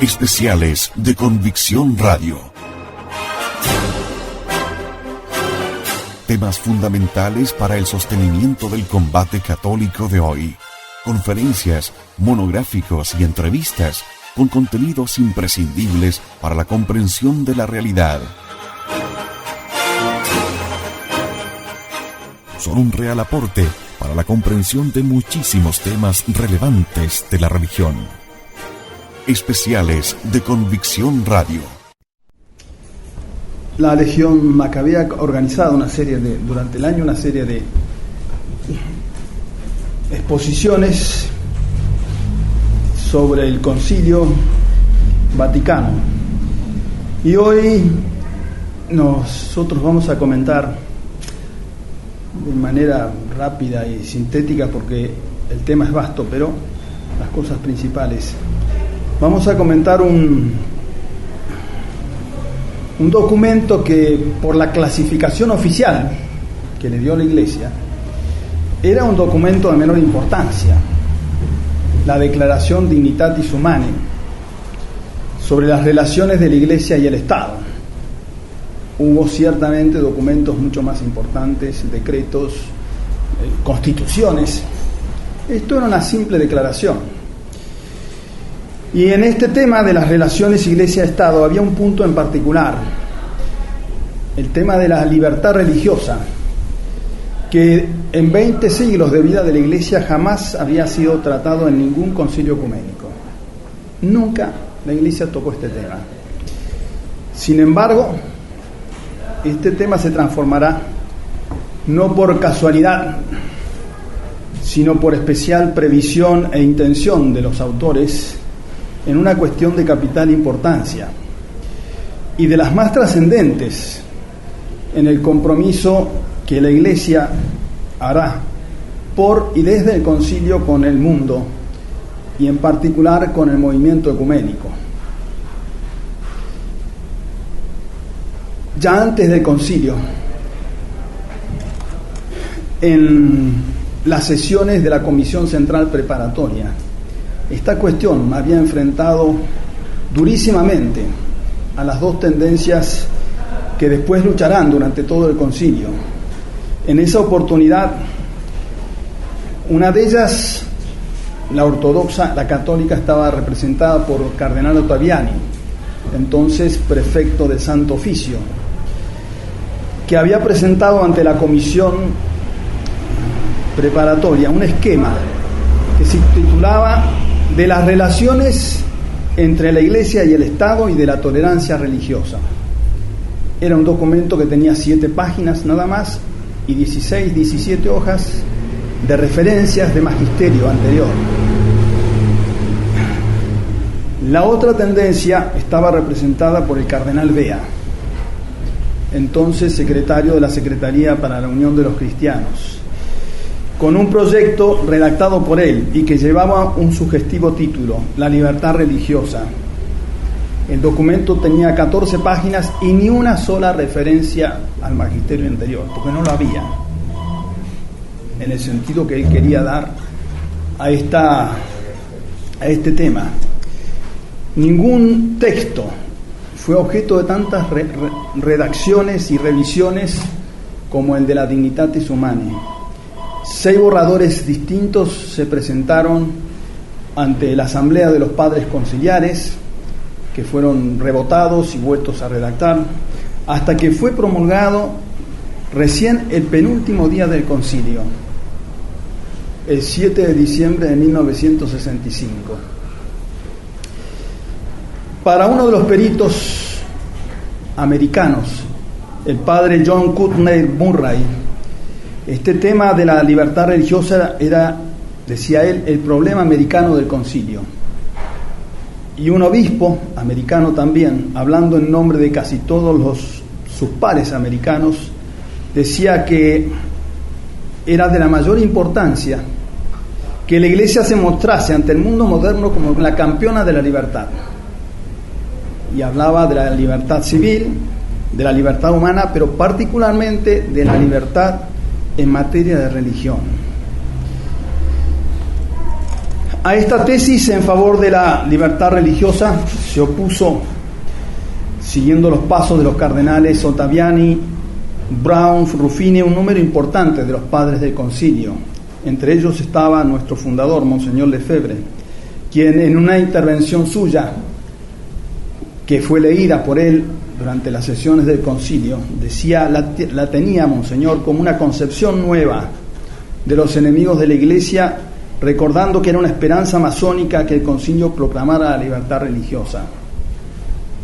Especiales de Convicción Radio. Temas fundamentales para el sostenimiento del combate católico de hoy. Conferencias, monográficos y entrevistas con contenidos imprescindibles para la comprensión de la realidad. Son un real aporte para la comprensión de muchísimos temas relevantes de la religión. Especiales de Convicción Radio. La Legión Macabea ha organizado durante el año una serie de exposiciones sobre el Concilio Vaticano. Y hoy nosotros vamos a comentar de manera rápida y sintética, porque el tema es vasto, pero las cosas principales. Vamos a comentar un documento que, por la clasificación oficial que le dio la Iglesia, era un documento de menor importancia, la Declaración Dignitatis Humanae, sobre las relaciones de la Iglesia y el Estado. Hubo ciertamente documentos mucho más importantes, decretos, constituciones. Esto era una simple declaración. Y en este tema de las relaciones Iglesia-Estado había un punto en particular, el tema de la libertad religiosa, que en 20 siglos de vida de la Iglesia jamás había sido tratado en ningún concilio ecuménico. Nunca la Iglesia tocó este tema. Sin embargo, este tema se transformará no por casualidad, sino por especial previsión e intención de los autores en una cuestión de capital importancia y de las más trascendentes en el compromiso que la Iglesia hará por y desde el concilio con el mundo, y en particular con el movimiento ecuménico. Ya antes del concilio, en las sesiones de la Comisión Central Preparatoria, esta cuestión había enfrentado durísimamente a las dos tendencias que después lucharán durante todo el concilio. En esa oportunidad, una de ellas, la ortodoxa, la católica, estaba representada por Cardenal Ottaviani, entonces prefecto del Santo Oficio, que había presentado ante la Comisión Preparatoria un esquema que se titulaba de las relaciones entre la Iglesia y el Estado y de la tolerancia religiosa. Era un documento que tenía 7 páginas nada más y 17 hojas de referencias de magisterio anterior. La otra tendencia estaba representada por el cardenal Bea, entonces secretario de la Secretaría para la Unión de los Cristianos, con un proyecto redactado por él y que llevaba un sugestivo título, La libertad religiosa. El documento tenía 14 páginas y ni una sola referencia al magisterio anterior, porque no lo había, en el sentido que él quería dar a este tema. Ningún texto fue objeto de tantas redacciones y revisiones como el de la Dignitatis Humanae. 6 borradores distintos se presentaron ante la Asamblea de los Padres Conciliares, que fueron rebotados y vueltos a redactar, hasta que fue promulgado recién el penúltimo día del concilio, el 7 de diciembre de 1965. Para uno de los peritos americanos, el padre John Kutner Murray, este tema de la libertad religiosa era, decía él, el problema americano del concilio. Y un obispo americano también, hablando en nombre de casi todos sus pares americanos, decía que era de la mayor importancia que la Iglesia se mostrase ante el mundo moderno como la campeona de la libertad. Y hablaba de la libertad civil, de la libertad humana, pero particularmente de la libertad en materia de religión. A esta tesis en favor de la libertad religiosa se opuso, siguiendo los pasos de los cardenales Ottaviani, Brown, Ruffini, un número importante de los padres del concilio. Entre ellos estaba nuestro fundador, Monseñor Lefebvre, quien en una intervención suya, que fue leída por él durante las sesiones del concilio, decía, la tenía Monseñor como una concepción nueva de los enemigos de la Iglesia, recordando que era una esperanza masónica que el concilio proclamara la libertad religiosa.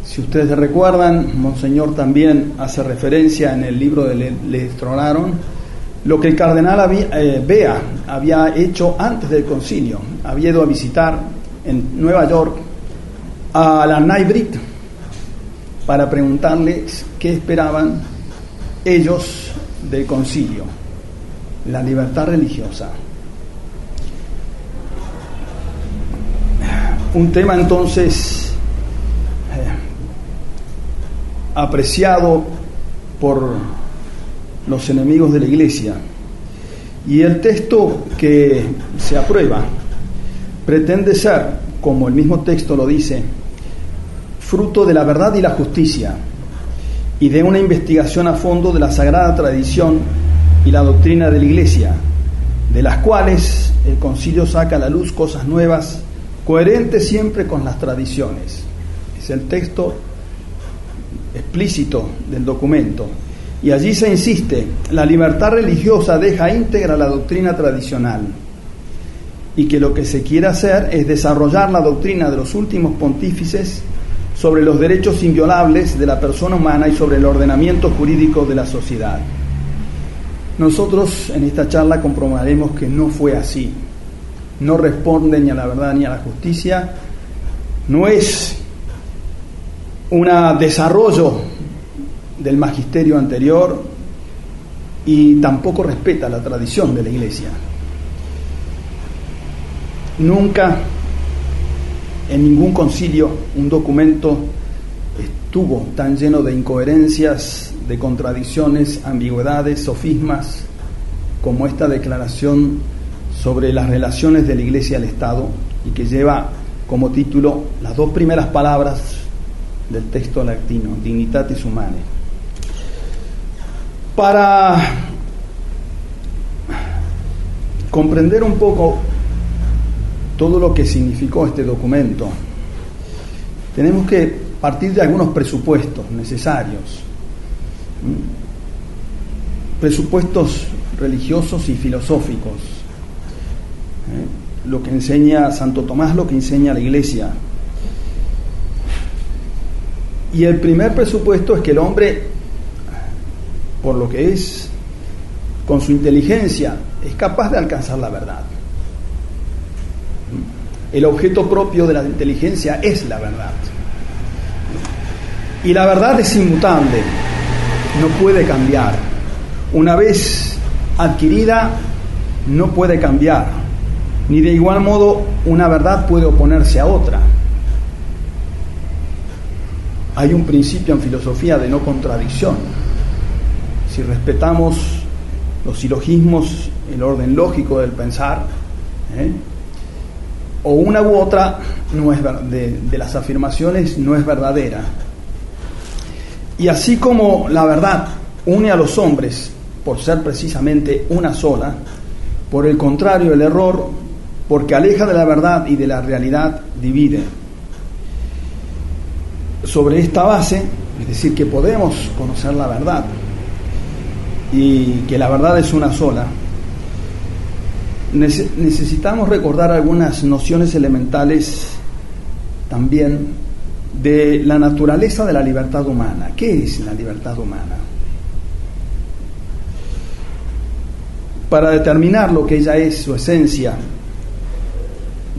Si ustedes recuerdan, Monseñor también hace referencia en el libro de Le Strollaron, lo que el cardenal Bea había hecho antes del concilio. Había ido a visitar en Nueva York a la Knight para preguntarles qué esperaban ellos del concilio, la libertad religiosa. Un tema entonces apreciado por los enemigos de la Iglesia, y el texto que se aprueba pretende ser, como el mismo texto lo dice, fruto de la verdad y la justicia y de una investigación a fondo de la sagrada tradición y la doctrina de la Iglesia, de las cuales el concilio saca a la luz cosas nuevas, coherentes siempre con las tradiciones. Es el texto explícito del documento, y allí se insiste: la libertad religiosa deja íntegra la doctrina tradicional, y que lo que se quiere hacer es desarrollar la doctrina de los últimos pontífices sobre los derechos inviolables de la persona humana y sobre el ordenamiento jurídico de la sociedad. Nosotros en esta charla comprobaremos que no fue así. No responde ni a la verdad ni a la justicia. No es un desarrollo del magisterio anterior, y tampoco respeta la tradición de la Iglesia. Nunca en ningún concilio un documento estuvo tan lleno de incoherencias, de contradicciones, ambigüedades, sofismas, como esta declaración sobre las relaciones de la Iglesia al Estado, y que lleva como título las dos primeras palabras del texto latino, Dignitatis Humanae. Para comprender un poco todo lo que significó este documento, tenemos que partir de algunos presupuestos necesarios, presupuestos religiosos y filosóficos, lo que enseña Santo Tomás, lo que enseña la Iglesia. Y el primer presupuesto es que el hombre, por lo que es, con su inteligencia, es capaz de alcanzar la verdad. El objeto propio de la inteligencia es la verdad. Y la verdad es inmutable, no puede cambiar. Una vez adquirida, no puede cambiar. Ni de igual modo una verdad puede oponerse a otra. Hay un principio en filosofía de no contradicción. Si respetamos los silogismos, el orden lógico del pensar, o una u otra no es de las afirmaciones no es verdadera. Y así como la verdad une a los hombres por ser precisamente una sola, por el contrario, el error, porque aleja de la verdad y de la realidad, divide. Sobre esta base, es decir, que podemos conocer la verdad y que la verdad es una sola, necesitamos recordar algunas nociones elementales también de la naturaleza de la libertad humana. ¿Qué es la libertad humana? Para determinar lo que ella es, su esencia,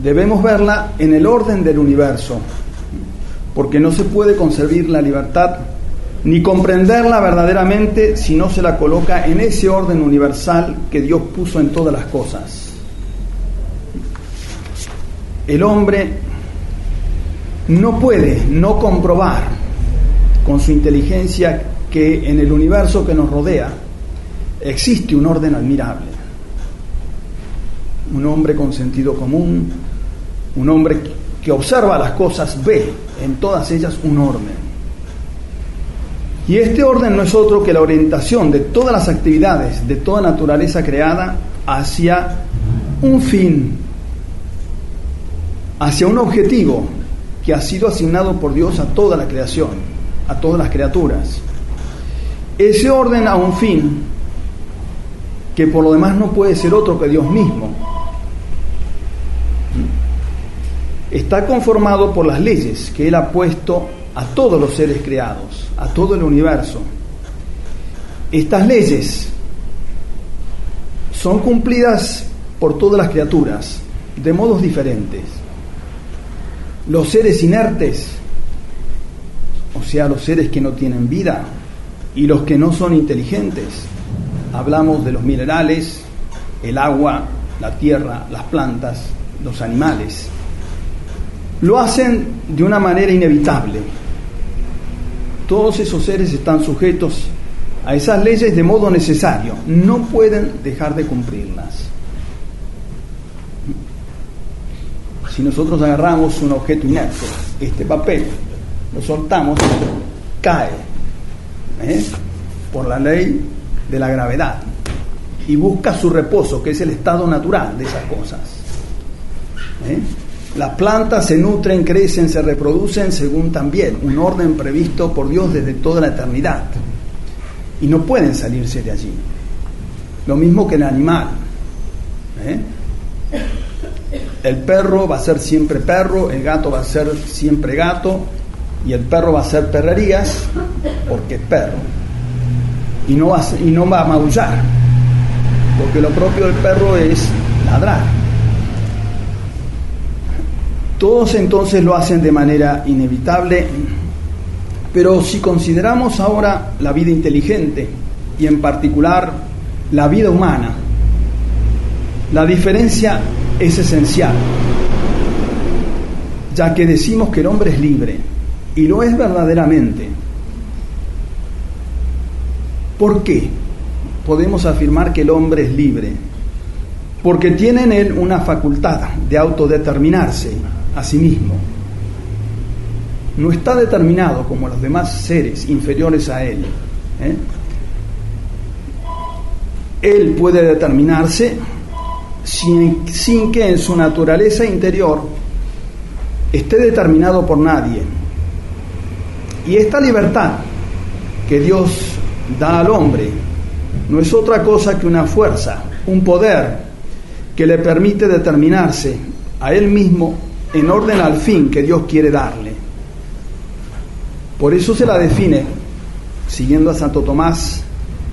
debemos verla en el orden del universo, porque no se puede concebir la libertad ni comprenderla verdaderamente si no se la coloca en ese orden universal que Dios puso en todas las cosas. El hombre no puede no comprobar con su inteligencia que en el universo que nos rodea existe un orden admirable, un hombre con sentido común, un hombre que observa las cosas, ve en todas ellas un orden. Y este orden no es otro que la orientación de todas las actividades, de toda naturaleza creada, hacia un fin, hacia un objetivo que ha sido asignado por Dios a toda la creación, a todas las criaturas. Ese orden a un fin, que por lo demás no puede ser otro que Dios mismo, está conformado por las leyes que Él ha puesto a todos los seres creados, a todo el universo. Estas leyes son cumplidas por todas las criaturas de modos diferentes. Los seres inertes, o sea, los seres que no tienen vida, y los que no son inteligentes, hablamos de los minerales, el agua, la tierra, las plantas, los animales, lo hacen de una manera inevitable. Todos esos seres están sujetos a esas leyes de modo necesario, no pueden dejar de cumplirlas. Si nosotros agarramos un objeto inerte, este papel, lo soltamos, cae, por la ley de la gravedad, y busca su reposo, que es el estado natural de esas cosas. Las plantas se nutren, crecen, se reproducen según también un orden previsto por Dios desde toda la eternidad, y no pueden salirse de allí. Lo mismo que el animal. El perro va a ser siempre perro, el gato va a ser siempre gato, y el perro va a hacer perrerías porque es perro, y no va a maullar, porque lo propio del perro es ladrar. Todos entonces lo hacen de manera inevitable, pero si consideramos ahora la vida inteligente, y en particular la vida humana, la diferencia es esencial, ya que decimos que el hombre es libre, y lo es verdaderamente. ¿Por qué podemos afirmar que el hombre es libre? Porque tiene en él una facultad de autodeterminarse a sí mismo. No está determinado como los demás seres inferiores a él. Él puede determinarse sin que en su naturaleza interior esté determinado por nadie. Y esta libertad que Dios da al hombre no es otra cosa que una fuerza, un poder que le permite determinarse a él mismo en orden al fin que Dios quiere darle. Por eso se la define, siguiendo a Santo Tomás,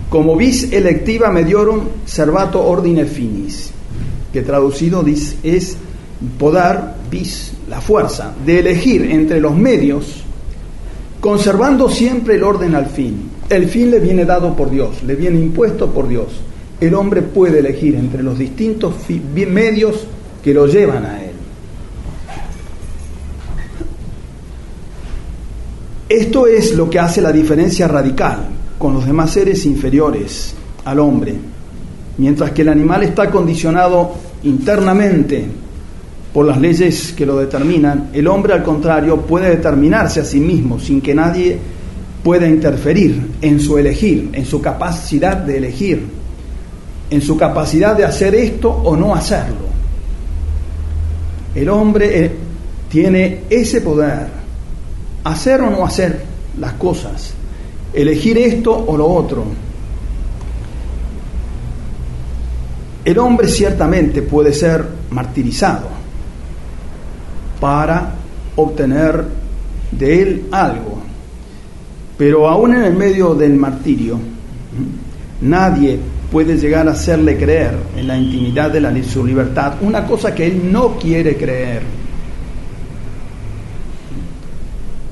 como vis electiva mediorum servato ordine finis, que traducido es poder, vis, la fuerza, de elegir entre los medios, conservando siempre el orden al fin. El fin le viene dado por Dios, le viene impuesto por Dios. El hombre puede elegir entre los distintos medios que lo llevan a él. Esto es lo que hace la diferencia radical con los demás seres inferiores al hombre. Mientras que el animal está condicionado internamente por las leyes que lo determinan, el hombre, al contrario, puede determinarse a sí mismo sin que nadie pueda interferir en su elegir, en su capacidad de elegir, en su capacidad de hacer esto o no hacerlo. El hombre tiene ese poder, hacer o no hacer las cosas, elegir esto o lo otro. El hombre ciertamente puede ser martirizado para obtener de él algo, pero aún en el medio del martirio, nadie puede llegar a hacerle creer en la intimidad de su libertad una cosa que él no quiere creer,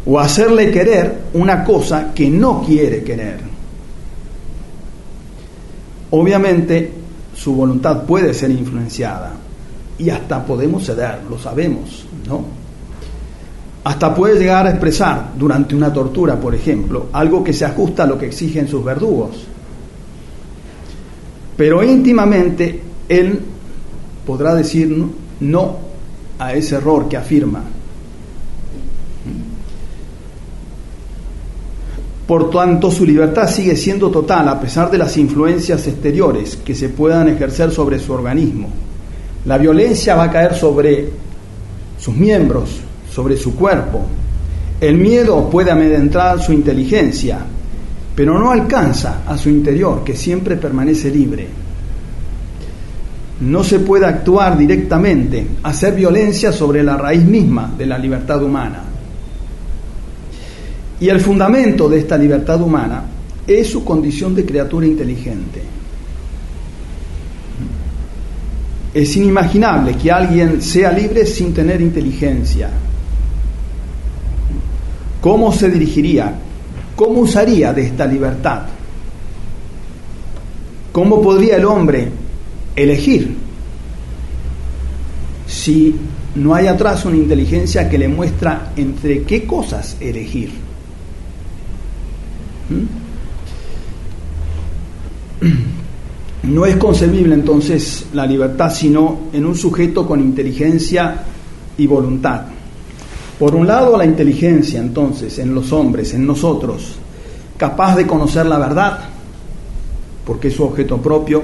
o hacerle querer una cosa que no quiere querer. Obviamente su voluntad puede ser influenciada y hasta podemos ceder, lo sabemos, ¿no? Hasta puede llegar a expresar durante una tortura, por ejemplo, algo que se ajusta a lo que exigen sus verdugos. Pero íntimamente él podrá decir no a ese error que afirma, Por tanto, su libertad sigue siendo total a pesar de las influencias exteriores que se puedan ejercer sobre su organismo. La violencia va a caer sobre sus miembros, sobre su cuerpo. El miedo puede amedrentar su inteligencia, pero no alcanza a su interior, que siempre permanece libre. No se puede actuar directamente, hacer violencia sobre la raíz misma de la libertad humana. Y el fundamento de esta libertad humana es su condición de criatura inteligente. Es inimaginable que alguien sea libre sin tener inteligencia. ¿Cómo se dirigiría? ¿Cómo usaría de esta libertad? ¿Cómo podría el hombre elegir si no hay atrás una inteligencia que le muestra entre qué cosas elegir? No es concebible entonces la libertad sino en un sujeto con inteligencia y voluntad. Por un lado, la inteligencia entonces en los hombres, en nosotros, capaz de conocer la verdad, porque es su objeto propio,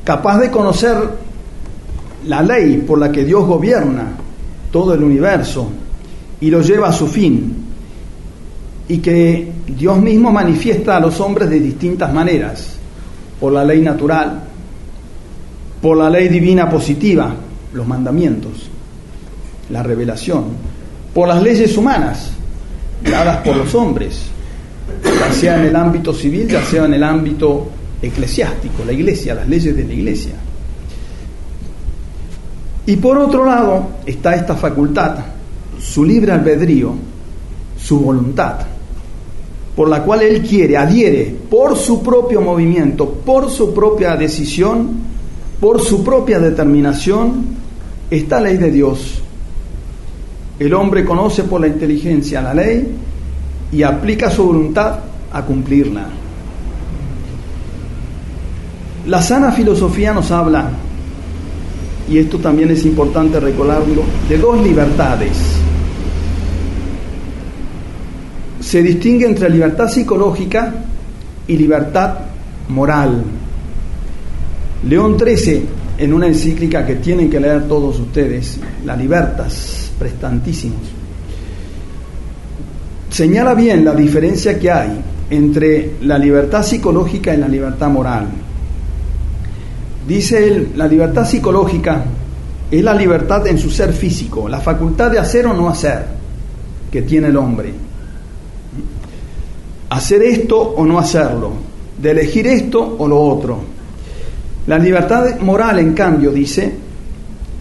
capaz de conocer la ley por la que Dios gobierna todo el universo y lo lleva a su fin, y que Dios mismo manifiesta a los hombres de distintas maneras, por la ley natural, por la ley divina positiva, los mandamientos, la revelación, por las leyes humanas dadas por los hombres, ya sea en el ámbito civil, ya sea en el ámbito eclesiástico, la iglesia, las leyes de la iglesia. Y por otro lado está esta facultad, su libre albedrío, su voluntad, por la cual él quiere, adhiere por su propio movimiento, por su propia decisión, por su propia determinación, esta ley de Dios. El hombre conoce por la inteligencia la ley y aplica su voluntad a cumplirla. La sana filosofía nos habla, y esto también es importante recordarlo, de dos libertades. Se distingue entre libertad psicológica y libertad moral. León XIII, en una encíclica que tienen que leer todos ustedes, La Libertas, prestantísimos, señala bien la diferencia que hay entre la libertad psicológica y la libertad moral. Dice él, la libertad psicológica es la libertad en su ser físico, la facultad de hacer o no hacer que tiene el hombre. Hacer esto o no hacerlo, de elegir esto o lo otro. La libertad moral, en cambio, dice,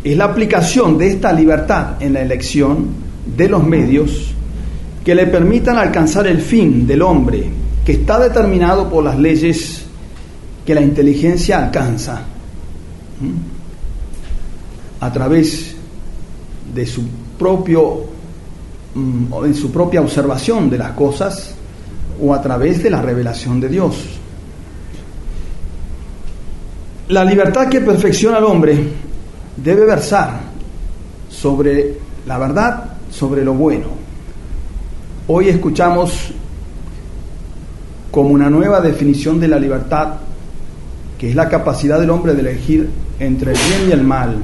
es la aplicación de esta libertad en la elección de los medios que le permitan alcanzar el fin del hombre, que está determinado por las leyes que la inteligencia alcanza a través de su propia observación de las cosas o a través de la revelación de Dios. La libertad que perfecciona al hombre debe versar sobre la verdad, sobre lo bueno. Hoy escuchamos como una nueva definición de la libertad, que es la capacidad del hombre de elegir entre el bien y el mal.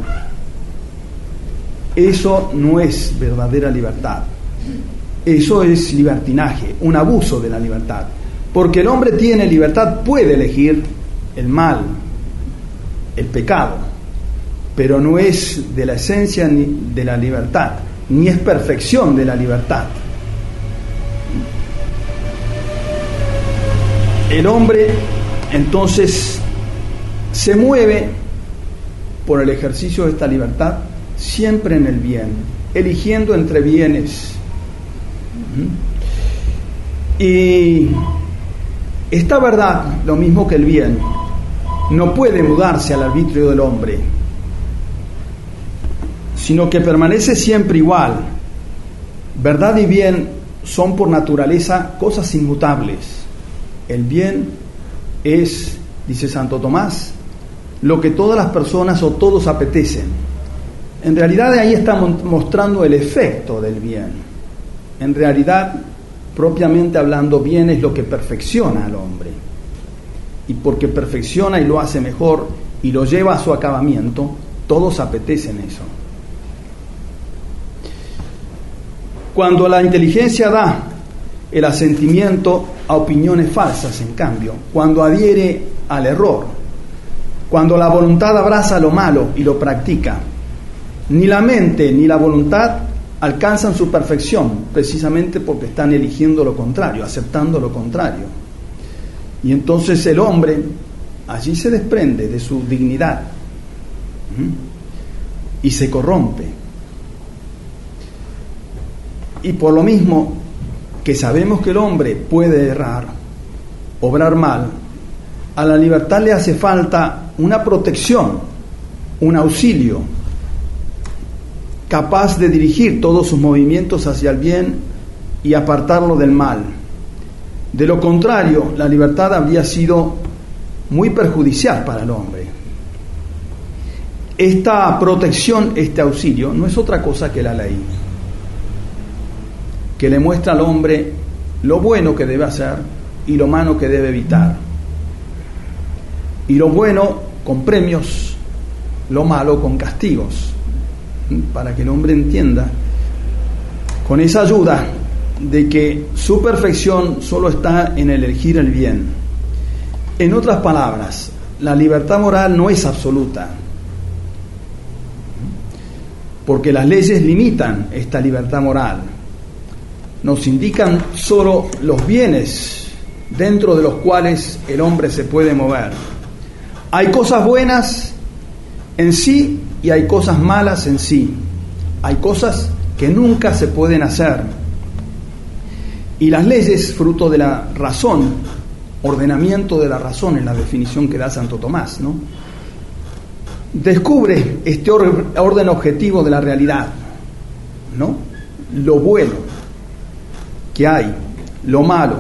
Eso no es verdadera libertad. Eso es libertinaje, un abuso de la libertad. Porque el hombre tiene libertad, puede elegir el mal, el pecado, pero no es de la esencia ni de la libertad, ni es perfección de la libertad. El hombre entonces se mueve por el ejercicio de esta libertad siempre en el bien, eligiendo entre bienes. Y esta verdad, lo mismo que el bien, no puede mudarse al arbitrio del hombre, sino que permanece siempre igual. Verdad y bien son por naturaleza cosas inmutables. El bien es, dice Santo Tomás, lo que todas las personas o todos apetecen. En realidad ahí está mostrando el efecto del bien. En realidad propiamente hablando, bien es lo que perfecciona al hombre. Y porque perfecciona y lo hace mejor y lo lleva a su acabamiento, todos apetecen eso. Cuando la inteligencia da el asentimiento a opiniones falsas, en cambio, cuando adhiere al error, cuando la voluntad abraza lo malo y lo practica, ni la mente ni la voluntad alcanzan su perfección, precisamente porque están eligiendo lo contrario, aceptando lo contrario. Y entonces el hombre allí se desprende de su dignidad y se corrompe. Y por lo mismo que sabemos que el hombre puede errar, obrar mal, a la libertad le hace falta una protección, un auxilio, capaz de dirigir todos sus movimientos hacia el bien y apartarlo del mal. De lo contrario, la libertad habría sido muy perjudicial para el hombre. Esta protección, este auxilio, no es otra cosa que la ley, que le muestra al hombre lo bueno que debe hacer y lo malo que debe evitar. Y lo bueno con premios, lo malo con castigos, para que el hombre entienda, con esa ayuda, de que su perfección solo está en elegir el bien. En otras palabras, la libertad moral no es absoluta, porque las leyes limitan esta libertad moral. Nos indican solo los bienes dentro de los cuales el hombre se puede mover. Hay cosas buenas en sí y hay cosas malas en sí. Hay cosas que nunca se pueden hacer. Y las leyes, fruto de la razón, ordenamiento de la razón en la definición que da Santo Tomás, ¿no? Descubre este orden objetivo de la realidad, ¿no? Lo bueno que hay, lo malo,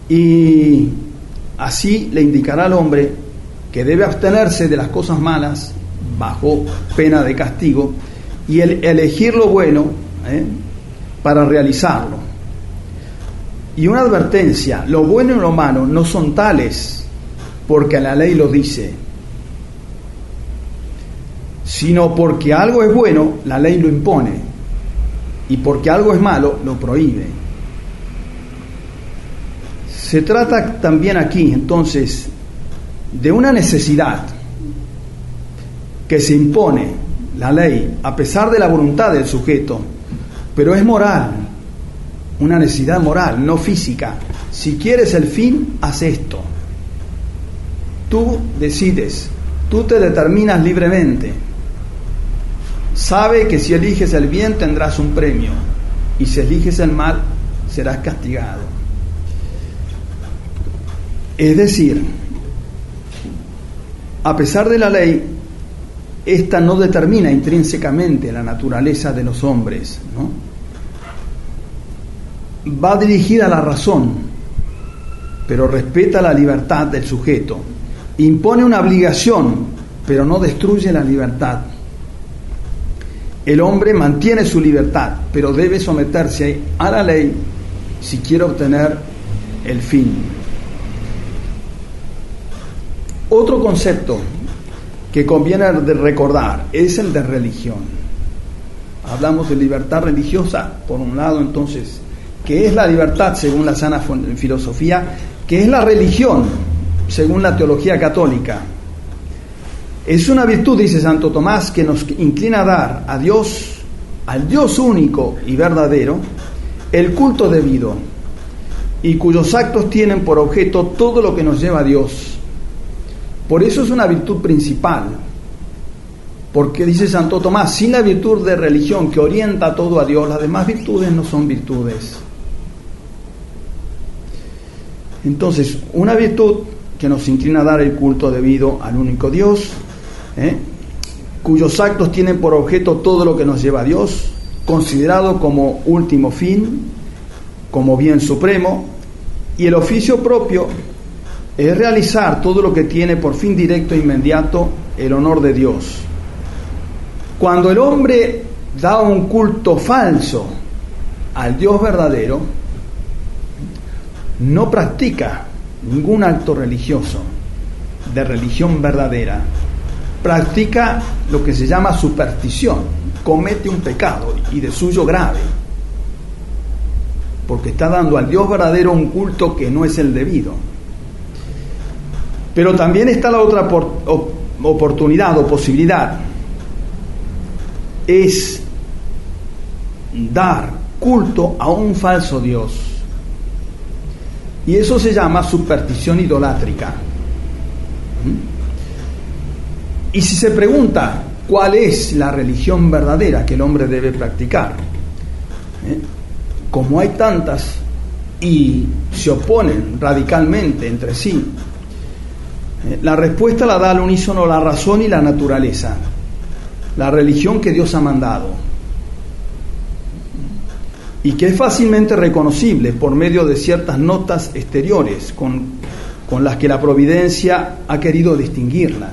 y así le indicará al hombre que debe abstenerse de las cosas malas bajo pena de castigo y elegir lo bueno para realizarlo. Y una advertencia: lo bueno y lo malo no son tales porque la ley lo dice, sino porque algo es bueno, la ley lo impone, y porque algo es malo, lo prohíbe. Se trata también aquí, entonces, de una necesidad que se impone la ley a pesar de la voluntad del sujeto, pero es moral. Una necesidad moral, no física. Si quieres el fin, haz esto. Tú decides, tú te determinas libremente. Sabe que si eliges el bien tendrás un premio, y si eliges el mal serás castigado. Es decir, a pesar de la ley, esta no determina intrínsecamente la naturaleza de los hombres, ¿no? Va dirigida a la razón, pero respeta la libertad del sujeto. Impone una obligación, pero no destruye la libertad. El hombre mantiene su libertad, pero debe someterse a la ley si quiere obtener el fin. Otro concepto que conviene de recordar es el de religión. Hablamos de libertad religiosa, por un lado, entonces, ¿qué es la libertad según la sana filosofía? ¿Qué es la religión según la teología católica? Es una virtud, dice Santo Tomás, que nos inclina a dar a Dios, al Dios único y verdadero, el culto debido, y cuyos actos tienen por objeto todo lo que nos lleva a Dios. Por eso es una virtud principal, porque dice Santo Tomás, sin la virtud de religión que orienta todo a Dios, las demás virtudes no son virtudes. Entonces, una virtud que nos inclina a dar el culto debido al único Dios, cuyos actos tienen por objeto todo lo que nos lleva a Dios, considerado como último fin, como bien supremo, y el oficio propio es realizar todo lo que tiene por fin directo e inmediato el honor de Dios. Cuando el hombre da un culto falso al Dios verdadero, no practica ningún acto religioso, de religión verdadera, practica lo que se llama superstición, comete un pecado y de suyo grave, porque está dando al Dios verdadero un culto que no es el debido. Pero también está la otra oportunidad o posibilidad, es dar culto a un falso Dios. Y eso se llama superstición idolátrica. Y si se pregunta cuál es la religión verdadera que el hombre debe practicar, como hay tantas y se oponen radicalmente entre sí, la respuesta la da al unísono la razón y la naturaleza, la religión que Dios ha mandado, y que es fácilmente reconocible por medio de ciertas notas exteriores con las que la providencia ha querido distinguirla.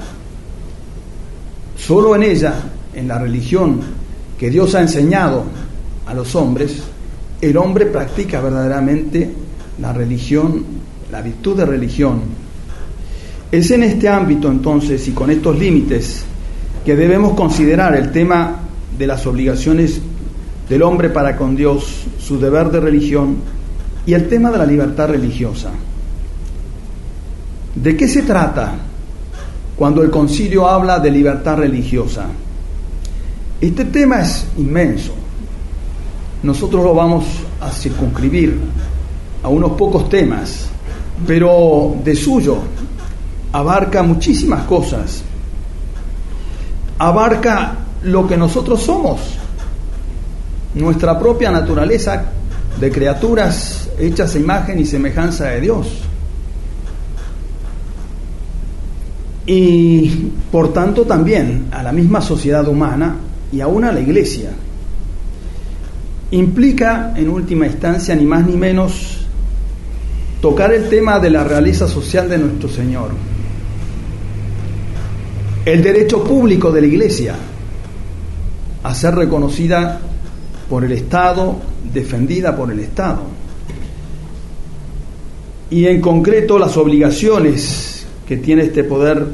Solo en ella, en la religión que Dios ha enseñado a los hombres, el hombre practica verdaderamente la religión, la virtud de religión. Es en este ámbito entonces y con estos límites que debemos considerar el tema de las obligaciones del hombre para con Dios, su deber de religión y el tema de la libertad religiosa. ¿De qué se trata cuando el concilio habla de libertad religiosa? Este tema es inmenso. Nosotros lo vamos a circunscribir a unos pocos temas, pero de suyo abarca muchísimas cosas. Abarca lo que nosotros somos, nuestra propia naturaleza de criaturas hechas a imagen y semejanza de Dios. Y por tanto también a la misma sociedad humana y aún a la Iglesia. Implica en última instancia ni más ni menos tocar el tema de la realeza social de nuestro Señor, el derecho público de la Iglesia a ser reconocida por el Estado, defendida por el Estado, y en concreto las obligaciones que tiene este poder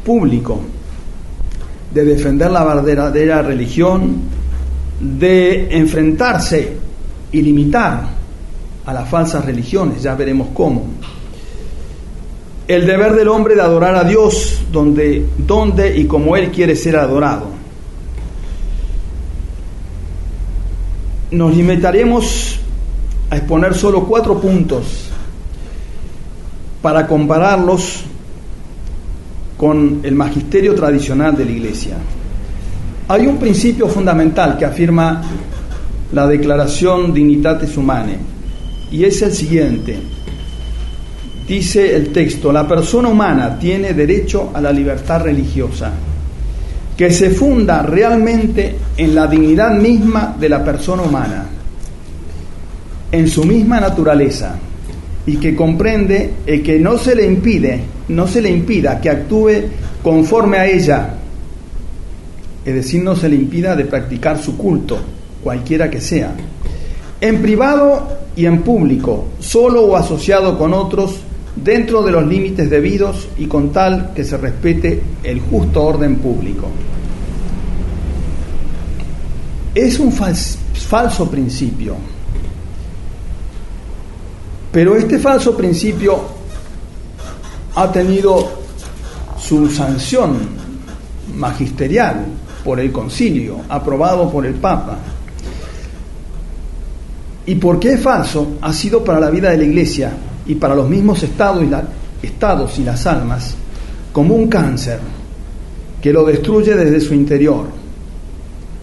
público de defender la verdadera religión, de enfrentarse y limitar a las falsas religiones, ya veremos cómo. El deber del hombre de adorar a Dios donde y como Él quiere ser adorado. Nos limitaremos a exponer solo 4 puntos para compararlos con el magisterio tradicional de la Iglesia. Hay un principio fundamental que afirma la Declaración Dignitatis Humanae, y es el siguiente. Dice el texto: la persona humana tiene derecho a la libertad religiosa, que se funda realmente en la dignidad misma de la persona humana, en su misma naturaleza, y que comprende el que no se le impida que actúe conforme a ella, es decir, no se le impida de practicar su culto, cualquiera que sea, en privado y en público, solo o asociado con otros, dentro de los límites debidos y con tal que se respete el justo orden público. Es un falso principio, pero este falso principio ha tenido su sanción magisterial por el concilio, aprobado por el Papa. ¿Y por qué es falso? Ha sido para la vida de la Iglesia y para los mismos estados y las almas como un cáncer que lo destruye desde su interior.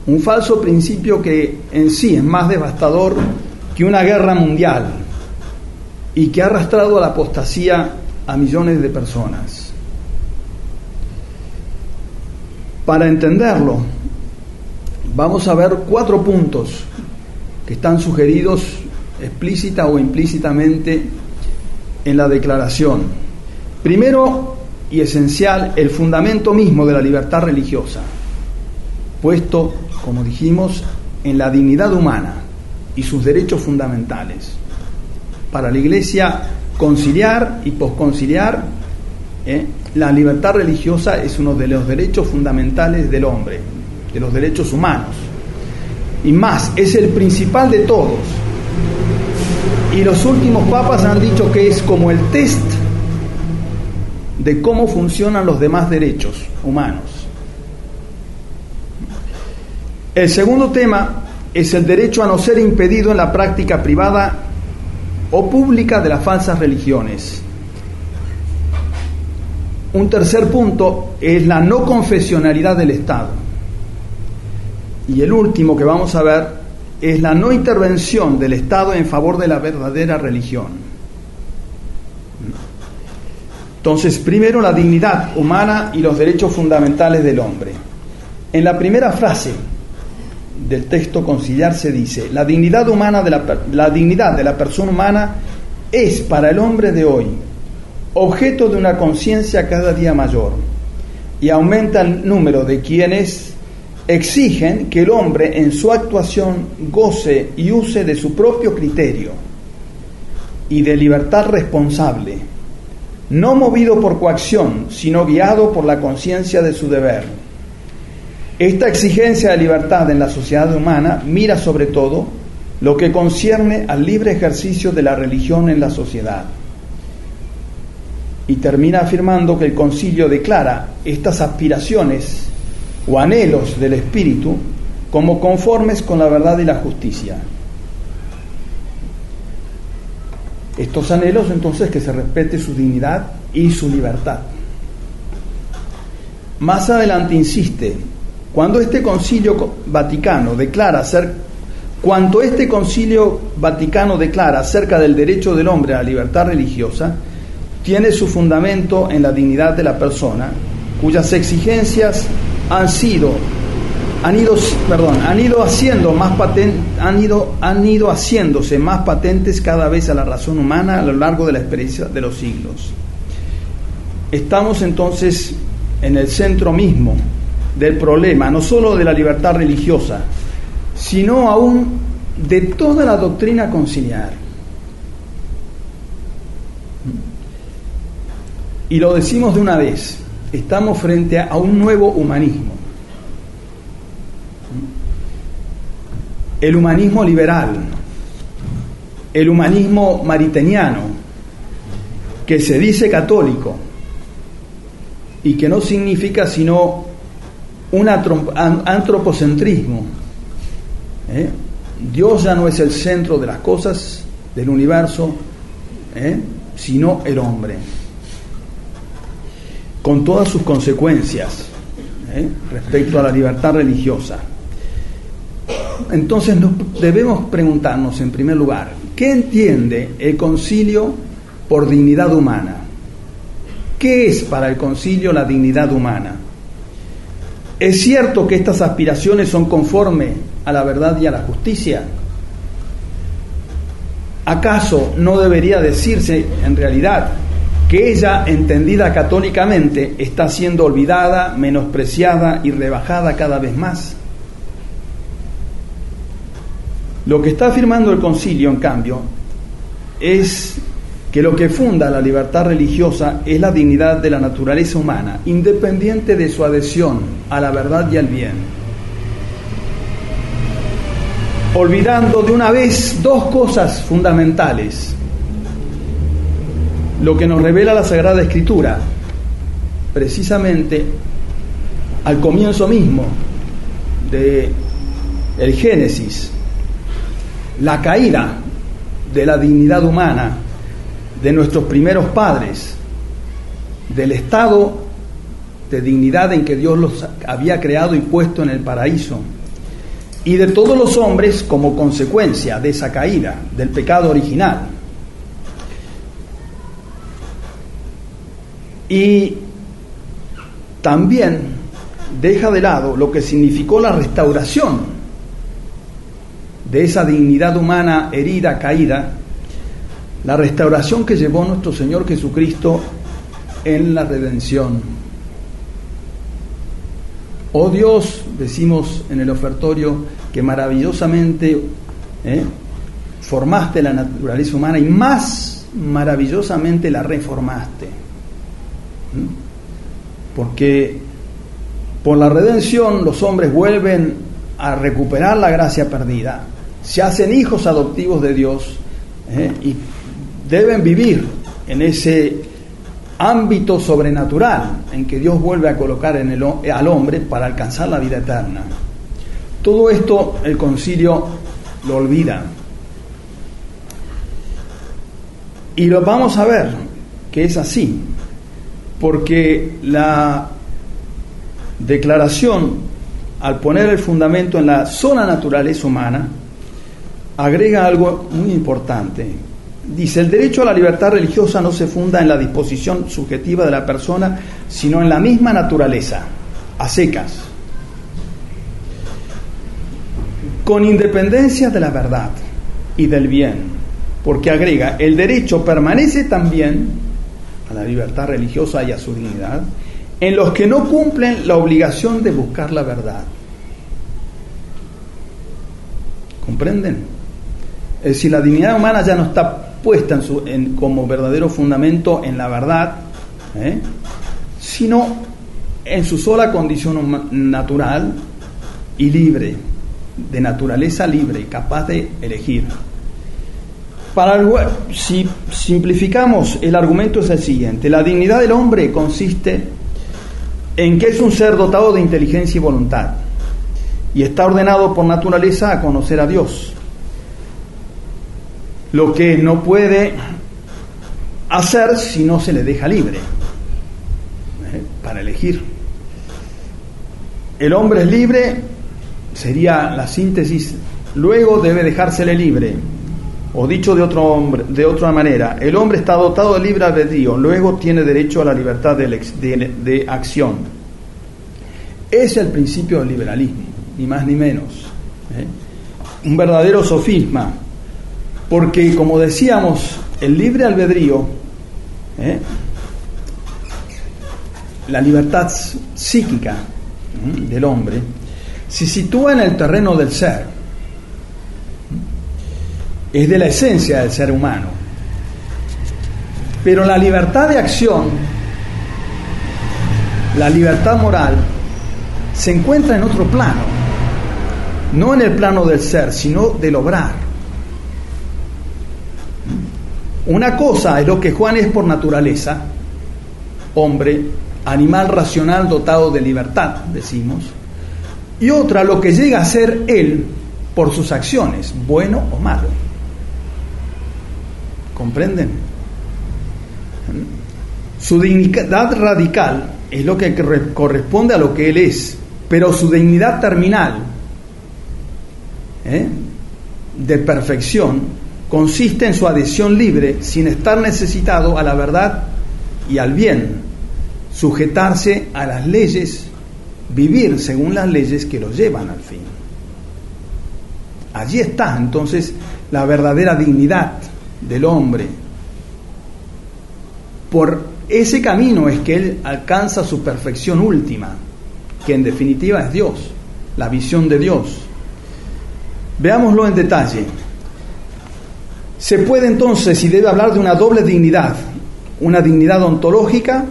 Un falso principio que en sí es más devastador que una guerra mundial y que ha arrastrado a la apostasía a millones de personas. Para entenderlo, vamos a ver 4 puntos que están sugeridos explícita o implícitamente en la declaración. Primero y esencial, el fundamento mismo de la libertad religiosa, puesto, como dijimos, en la dignidad humana y sus derechos fundamentales. para la Iglesia conciliar y posconciliar, la libertad religiosa es uno de los derechos fundamentales del hombre, de los derechos humanos. Y más, es el principal de todos. Y los últimos papas han dicho que es como el test de cómo funcionan los demás derechos humanos. El segundo tema es el derecho a no ser impedido en la práctica privada o pública de las falsas religiones. Un tercer punto es la no confesionalidad del Estado. Y el último que vamos a ver es la no intervención del Estado en favor de la verdadera religión. Entonces, primero la dignidad humana y los derechos fundamentales del hombre. En la primera frase del texto conciliar se dice: la dignidad de la persona humana es para el hombre de hoy objeto de una conciencia cada día mayor, y aumenta el número de quienes exigen que el hombre en su actuación goce y use de su propio criterio y de libertad responsable, no movido por coacción, sino guiado por la conciencia de su deber. Esta exigencia de libertad en la sociedad humana mira sobre todo lo que concierne al libre ejercicio de la religión en la sociedad. Y termina afirmando que el concilio declara estas aspiraciones o anhelos del espíritu como conformes con la verdad y la justicia. Estos anhelos, entonces, que se respete su dignidad y su libertad. Más adelante insiste: cuanto este concilio vaticano declara acerca del derecho del hombre a la libertad religiosa, tiene su fundamento en la dignidad de la persona, cuyas exigencias han ido haciéndose más patentes cada vez a la razón humana a lo largo de la experiencia de los siglos. Estamos entonces en el centro mismo del problema, no solo de la libertad religiosa, sino aún de toda la doctrina conciliar. Y lo decimos de una vez: estamos frente a un nuevo humanismo. El humanismo liberal, el humanismo mariteniano, que se dice católico y que no significa sino un antropocentrismo. Dios ya no es el centro de las cosas, del universo, sino el hombre, con todas sus consecuencias respecto a la libertad religiosa. Entonces debemos preguntarnos, en primer lugar, ¿qué entiende el concilio por dignidad humana? ¿Qué es para el concilio la dignidad humana? ¿Es cierto que estas aspiraciones son conformes a la verdad y a la justicia? ¿Acaso no debería decirse, en realidad, que ella, entendida católicamente, está siendo olvidada, menospreciada y rebajada cada vez más? Lo que está afirmando el concilio, en cambio, es que lo que funda la libertad religiosa es la dignidad de la naturaleza humana, independiente de su adhesión a la verdad y al bien. Olvidando de una vez dos cosas fundamentales: lo que nos revela la Sagrada Escritura, precisamente al comienzo mismo de el Génesis, la caída de la dignidad humana de nuestros primeros padres, del estado de dignidad en que Dios los había creado y puesto en el paraíso, y de todos los hombres como consecuencia de esa caída, del pecado original. Y también deja de lado lo que significó la restauración de esa dignidad humana herida, caída, la restauración que llevó nuestro Señor Jesucristo en la redención. Oh Dios, decimos en el ofertorio, que maravillosamente formaste la naturaleza humana y más maravillosamente la reformaste. Porque por la redención los hombres vuelven a recuperar la gracia perdida, se hacen hijos adoptivos de Dios, y deben vivir en ese ámbito sobrenatural en que Dios vuelve a colocar al hombre para alcanzar la vida eterna. Todo esto el concilio lo olvida. Y lo vamos a ver que es así, porque la declaración, al poner el fundamento en la sola naturaleza humana, agrega algo muy importante. Dice: el derecho a la libertad religiosa no se funda en la disposición subjetiva de la persona, sino en la misma naturaleza, a secas, con independencia de la verdad y del bien. Porque agrega: el derecho permanece también a la libertad religiosa y a su dignidad en los que no cumplen la obligación de buscar la verdad. ¿Comprenden? Es decir, la dignidad humana ya no está puesta como verdadero fundamento en la verdad, sino en su sola condición natural y libre, de naturaleza libre, capaz de elegir. Si simplificamos, el argumento es el siguiente: la dignidad del hombre consiste en que es un ser dotado de inteligencia y voluntad, y está ordenado por naturaleza a conocer a Dios, lo que no puede hacer si no se le deja libre para elegir. El hombre es libre, sería la síntesis, luego debe dejársele libre. O dicho de otra manera, el hombre está dotado de libre albedrío, luego tiene derecho a la libertad de acción. Es el principio del liberalismo, ni más ni menos. Un verdadero sofisma, porque, como decíamos, el libre albedrío, la libertad psíquica del hombre, se sitúa en el terreno del ser. Es de la esencia del ser humano. Pero la libertad de acción, la libertad moral, se encuentra en otro plano, no en el plano del ser, sino del obrar. Una cosa es lo que Juan es por naturaleza, hombre, animal racional dotado de libertad, decimos, y otra lo que llega a ser él por sus acciones, bueno o malo. ¿Comprenden? Su dignidad radical es lo que corresponde a lo que él es, pero su dignidad terminal, de perfección, consiste en su adhesión libre, sin estar necesitado a la verdad y al bien, sujetarse a las leyes, vivir según las leyes que lo llevan al fin. Allí está entonces la verdadera dignidad del hombre. Por ese camino es que él alcanza su perfección última, que en definitiva es Dios, la visión de Dios. Veámoslo en detalle. Se puede entonces y debe hablar de una doble dignidad: una dignidad ontológica,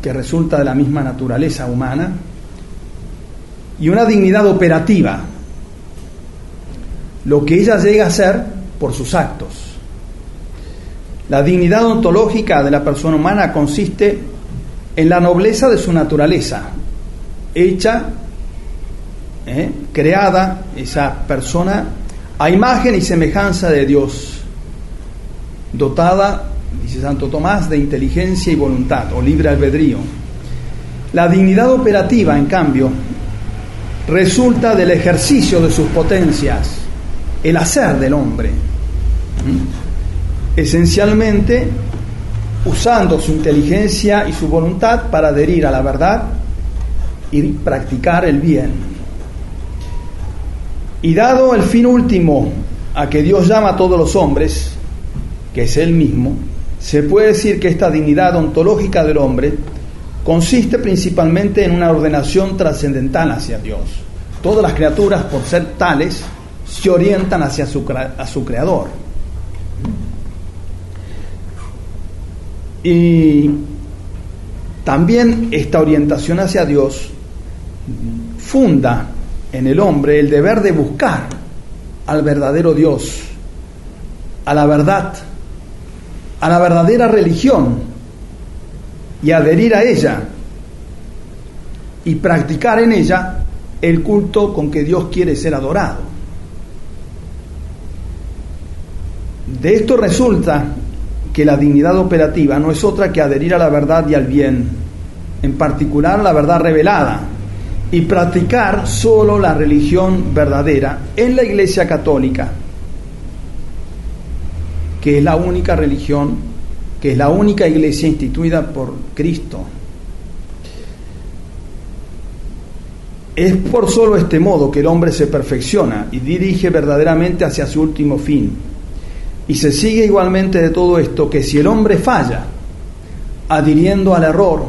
que resulta de la misma naturaleza humana, y una dignidad operativa, lo que ella llega a ser por sus actos. La dignidad ontológica de la persona humana consiste en la nobleza de su naturaleza, hecha, creada, esa persona, a imagen y semejanza de Dios, dotada, dice Santo Tomás, de inteligencia y voluntad, o libre albedrío. La dignidad operativa, en cambio, resulta del ejercicio de sus potencias, el hacer del hombre. Esencialmente usando su inteligencia y su voluntad para adherir a la verdad y practicar el bien. Y dado el fin último a que Dios llama a todos los hombres, que es Él mismo, se puede decir que esta dignidad ontológica del hombre consiste principalmente en una ordenación trascendental hacia Dios. Todas las criaturas, por ser tales, se orientan hacia su Creador. Y también esta orientación hacia Dios funda en el hombre el deber de buscar al verdadero Dios, a la verdad, a la verdadera religión, y adherir a ella y practicar en ella el culto con que Dios quiere ser adorado. De esto resulta que la dignidad operativa no es otra que adherir a la verdad y al bien, en particular la verdad revelada, y practicar solo la religión verdadera en la Iglesia Católica, que es la única religión, que es la única iglesia instituida por Cristo. Es por solo este modo que el hombre se perfecciona y dirige verdaderamente hacia su último fin. Y se sigue igualmente de todo esto que si el hombre falla, adhiriendo al error,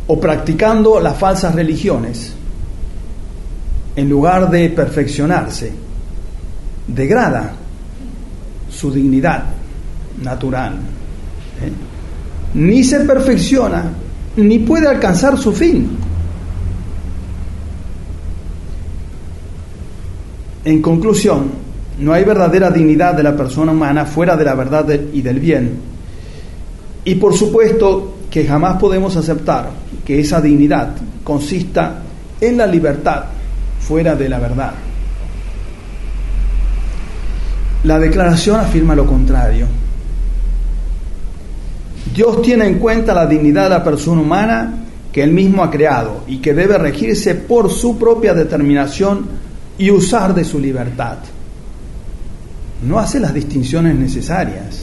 o practicando las falsas religiones, en lugar de perfeccionarse, degrada su dignidad natural, ni se perfecciona, ni puede alcanzar su fin. En conclusión, no hay verdadera dignidad de la persona humana fuera de la verdad y del bien. Y por supuesto que jamás podemos aceptar que esa dignidad consista en la libertad fuera de la verdad. La declaración afirma lo contrario. Dios tiene en cuenta la dignidad de la persona humana que Él mismo ha creado y que debe regirse por su propia determinación y usar de su libertad. No hace las distinciones necesarias.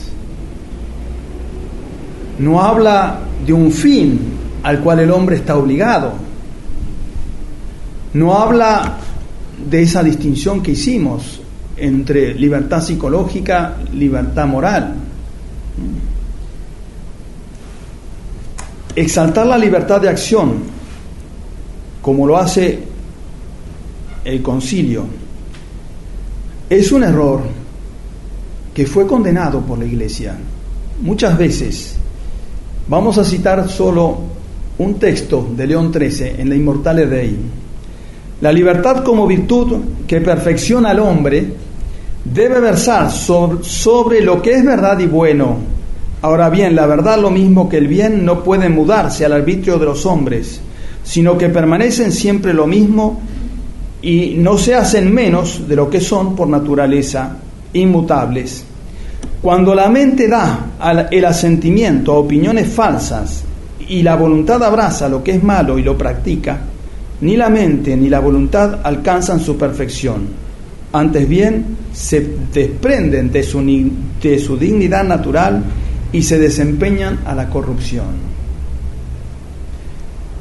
No habla de un fin al cual el hombre está obligado. No habla de esa distinción que hicimos entre libertad psicológica, libertad moral. Exaltar la libertad de acción, como lo hace el concilio, es un error que fue condenado por la Iglesia muchas veces. Vamos a citar solo un texto de León XIII en la Immortale Dei. La libertad como virtud que perfecciona al hombre debe versar sobre lo que es verdad y bueno. Ahora bien, la verdad, lo mismo que el bien, no puede mudarse al arbitrio de los hombres, sino que permanecen siempre lo mismo y no se hacen menos de lo que son por naturaleza, inmutables. Cuando la mente da el asentimiento a opiniones falsas y la voluntad abraza lo que es malo y lo practica, ni la mente ni la voluntad alcanzan su perfección. Antes bien, se desprenden de su dignidad natural y se desempeñan a la corrupción.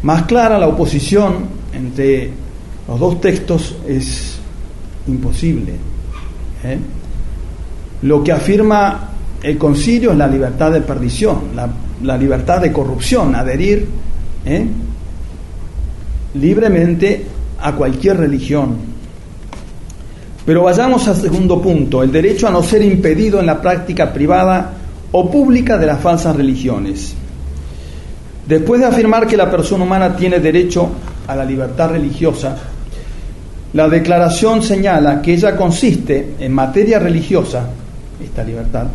Más clara la oposición entre los dos textos es imposible. Lo que afirma el concilio es la libertad de perdición, la libertad de corrupción, adherir libremente a cualquier religión. Pero vayamos al segundo punto, el derecho a no ser impedido en la práctica privada o pública de las falsas religiones. Después de afirmar que la persona humana tiene derecho a la libertad religiosa, la declaración señala que ella consiste en materia religiosa, esta libertad,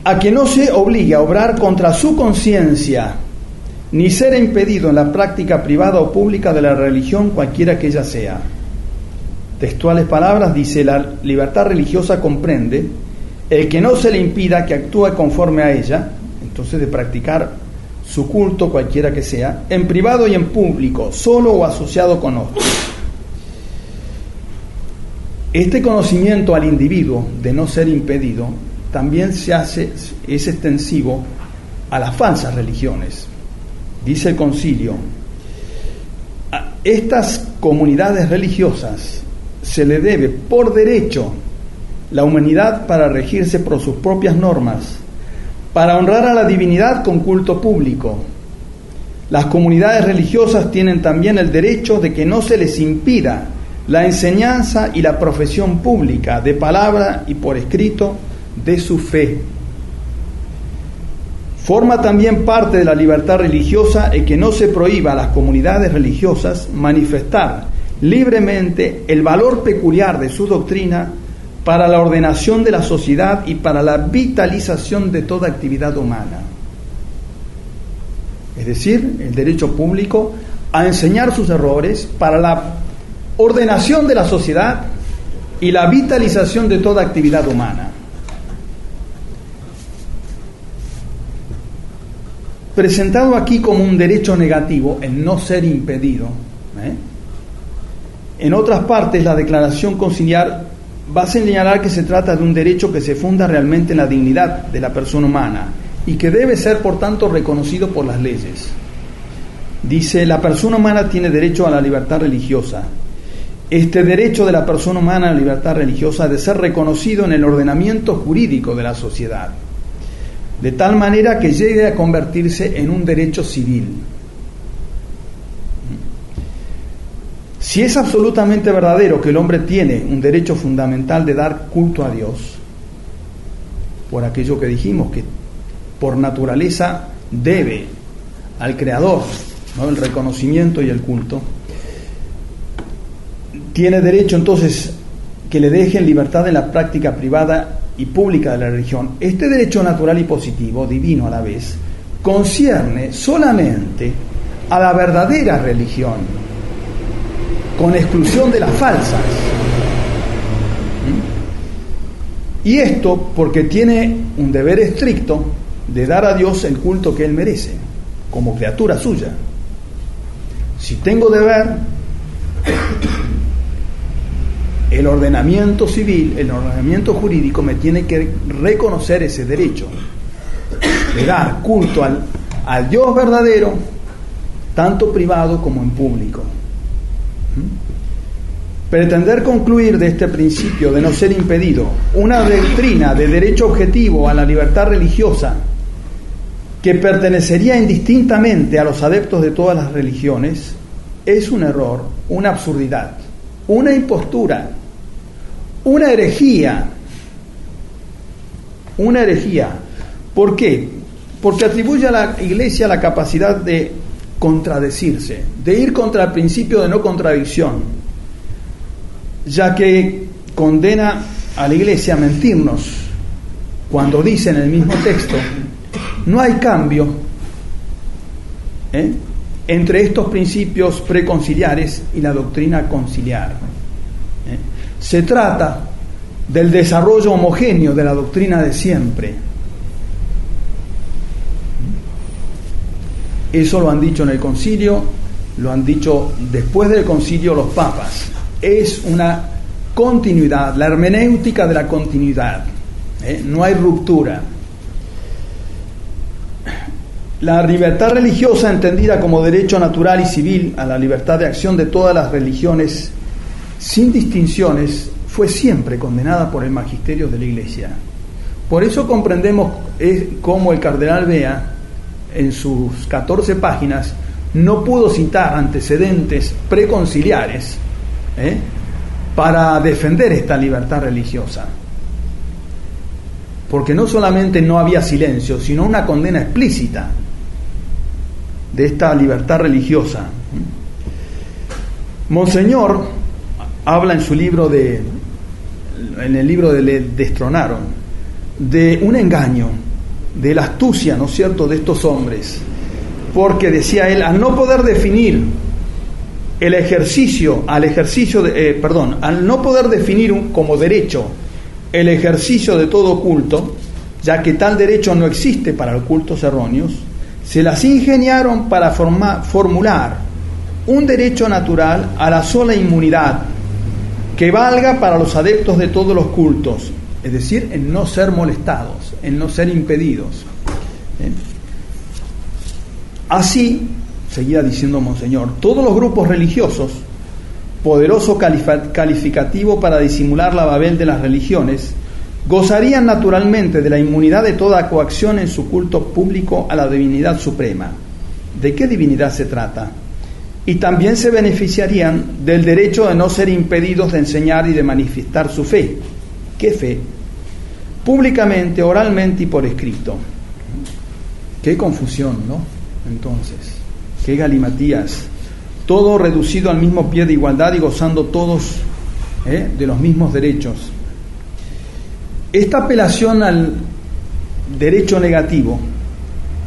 a que no se obligue a obrar contra su conciencia, ni ser impedido en la práctica privada o pública de la religión cualquiera que ella sea. Textuales palabras, dice: la libertad religiosa comprende el que no se le impida que actúe conforme a ella, entonces de practicar su culto cualquiera que sea, en privado y en público, solo o asociado con otros. Este conocimiento al individuo de no ser impedido también es extensivo a las falsas religiones. Dice el concilio: a estas comunidades religiosas se le debe por derecho la humanidad para regirse por sus propias normas, para honrar a la divinidad con culto público, Las comunidades religiosas tienen también el derecho de que no se les impida la enseñanza y la profesión pública, de palabra y por escrito, de su fe. Forma también parte de la libertad religiosa el que no se prohíba a las comunidades religiosas manifestar libremente el valor peculiar de su doctrina para la ordenación de la sociedad y para la vitalización de toda actividad humana. Es decir, el derecho público a enseñar sus errores para la ordenación de la sociedad y la vitalización de toda actividad humana. Presentado aquí como un derecho negativo, el no ser impedido, en otras partes la declaración conciliar va a señalar que se trata de un derecho que se funda realmente en la dignidad de la persona humana y que debe ser, por tanto, reconocido por las leyes. Dice, la persona humana tiene derecho a la libertad religiosa. Este derecho de la persona humana a la libertad religiosa ha de ser reconocido en el ordenamiento jurídico de la sociedad, de tal manera que llegue a convertirse en un derecho civil. Si es absolutamente verdadero que el hombre tiene un derecho fundamental de dar culto a Dios, por aquello que dijimos, que por naturaleza debe al Creador, ¿no?, el reconocimiento y el culto, tiene derecho entonces que le dejen libertad en la práctica privada y pública de la religión. Este derecho natural y positivo, divino a la vez, concierne solamente a la verdadera religión, con exclusión de las falsas. Y esto porque tiene un deber estricto de dar a Dios el culto que Él merece, como criatura suya. Si tengo deber, el ordenamiento civil, el ordenamiento jurídico me tiene que reconocer ese derecho de dar culto al Dios verdadero, tanto privado como en público. Pretender concluir de este principio de no ser impedido una doctrina de derecho objetivo a la libertad religiosa que pertenecería indistintamente a los adeptos de todas las religiones es un error, una absurdidad, una impostura, una herejía. Una herejía. ¿Por qué? Porque atribuye a la Iglesia la capacidad de contradecirse, de ir contra el principio de no contradicción, ya que condena a la Iglesia a mentirnos cuando dice en el mismo texto: no hay cambio entre estos principios preconciliares y la doctrina conciliar. Se trata del desarrollo homogéneo de la doctrina de siempre. Eso lo han dicho en el concilio, lo han dicho después del concilio los papas. Es una continuidad, la hermenéutica de la continuidad. No hay ruptura. La libertad religiosa, entendida como derecho natural y civil a la libertad de acción de todas las religiones, sin distinciones, fue siempre condenada por el magisterio de la Iglesia. Por eso comprendemos cómo el cardenal Bea, en sus 14 páginas, no pudo citar antecedentes preconciliares para defender esta libertad religiosa. Porque no solamente no había silencio, sino una condena explícita de esta libertad religiosa. Monseñor habla en su libro en el libro de Le Destronaron, de un engaño, de la astucia, ¿no es cierto?, de estos hombres, porque decía él, al no poder definir al no poder definir como derecho el ejercicio de todo culto, ya que tal derecho no existe para los cultos erróneos, se las ingeniaron para formular un derecho natural a la sola inmunidad, que valga para los adeptos de todos los cultos, es decir, en no ser molestados, en no ser impedidos. Así, seguía diciendo Monseñor, todos los grupos religiosos, poderoso calificativo para disimular la Babel de las religiones, gozarían naturalmente de la inmunidad de toda coacción en su culto público a la divinidad suprema. ¿De qué divinidad se trata? Y también se beneficiarían del derecho de no ser impedidos de enseñar y de manifestar su fe. ¿Qué fe? Públicamente, oralmente y por escrito. Qué confusión, ¿no? Entonces, qué galimatías. Todo reducido al mismo pie de igualdad y gozando todos de los mismos derechos. Esta apelación al derecho negativo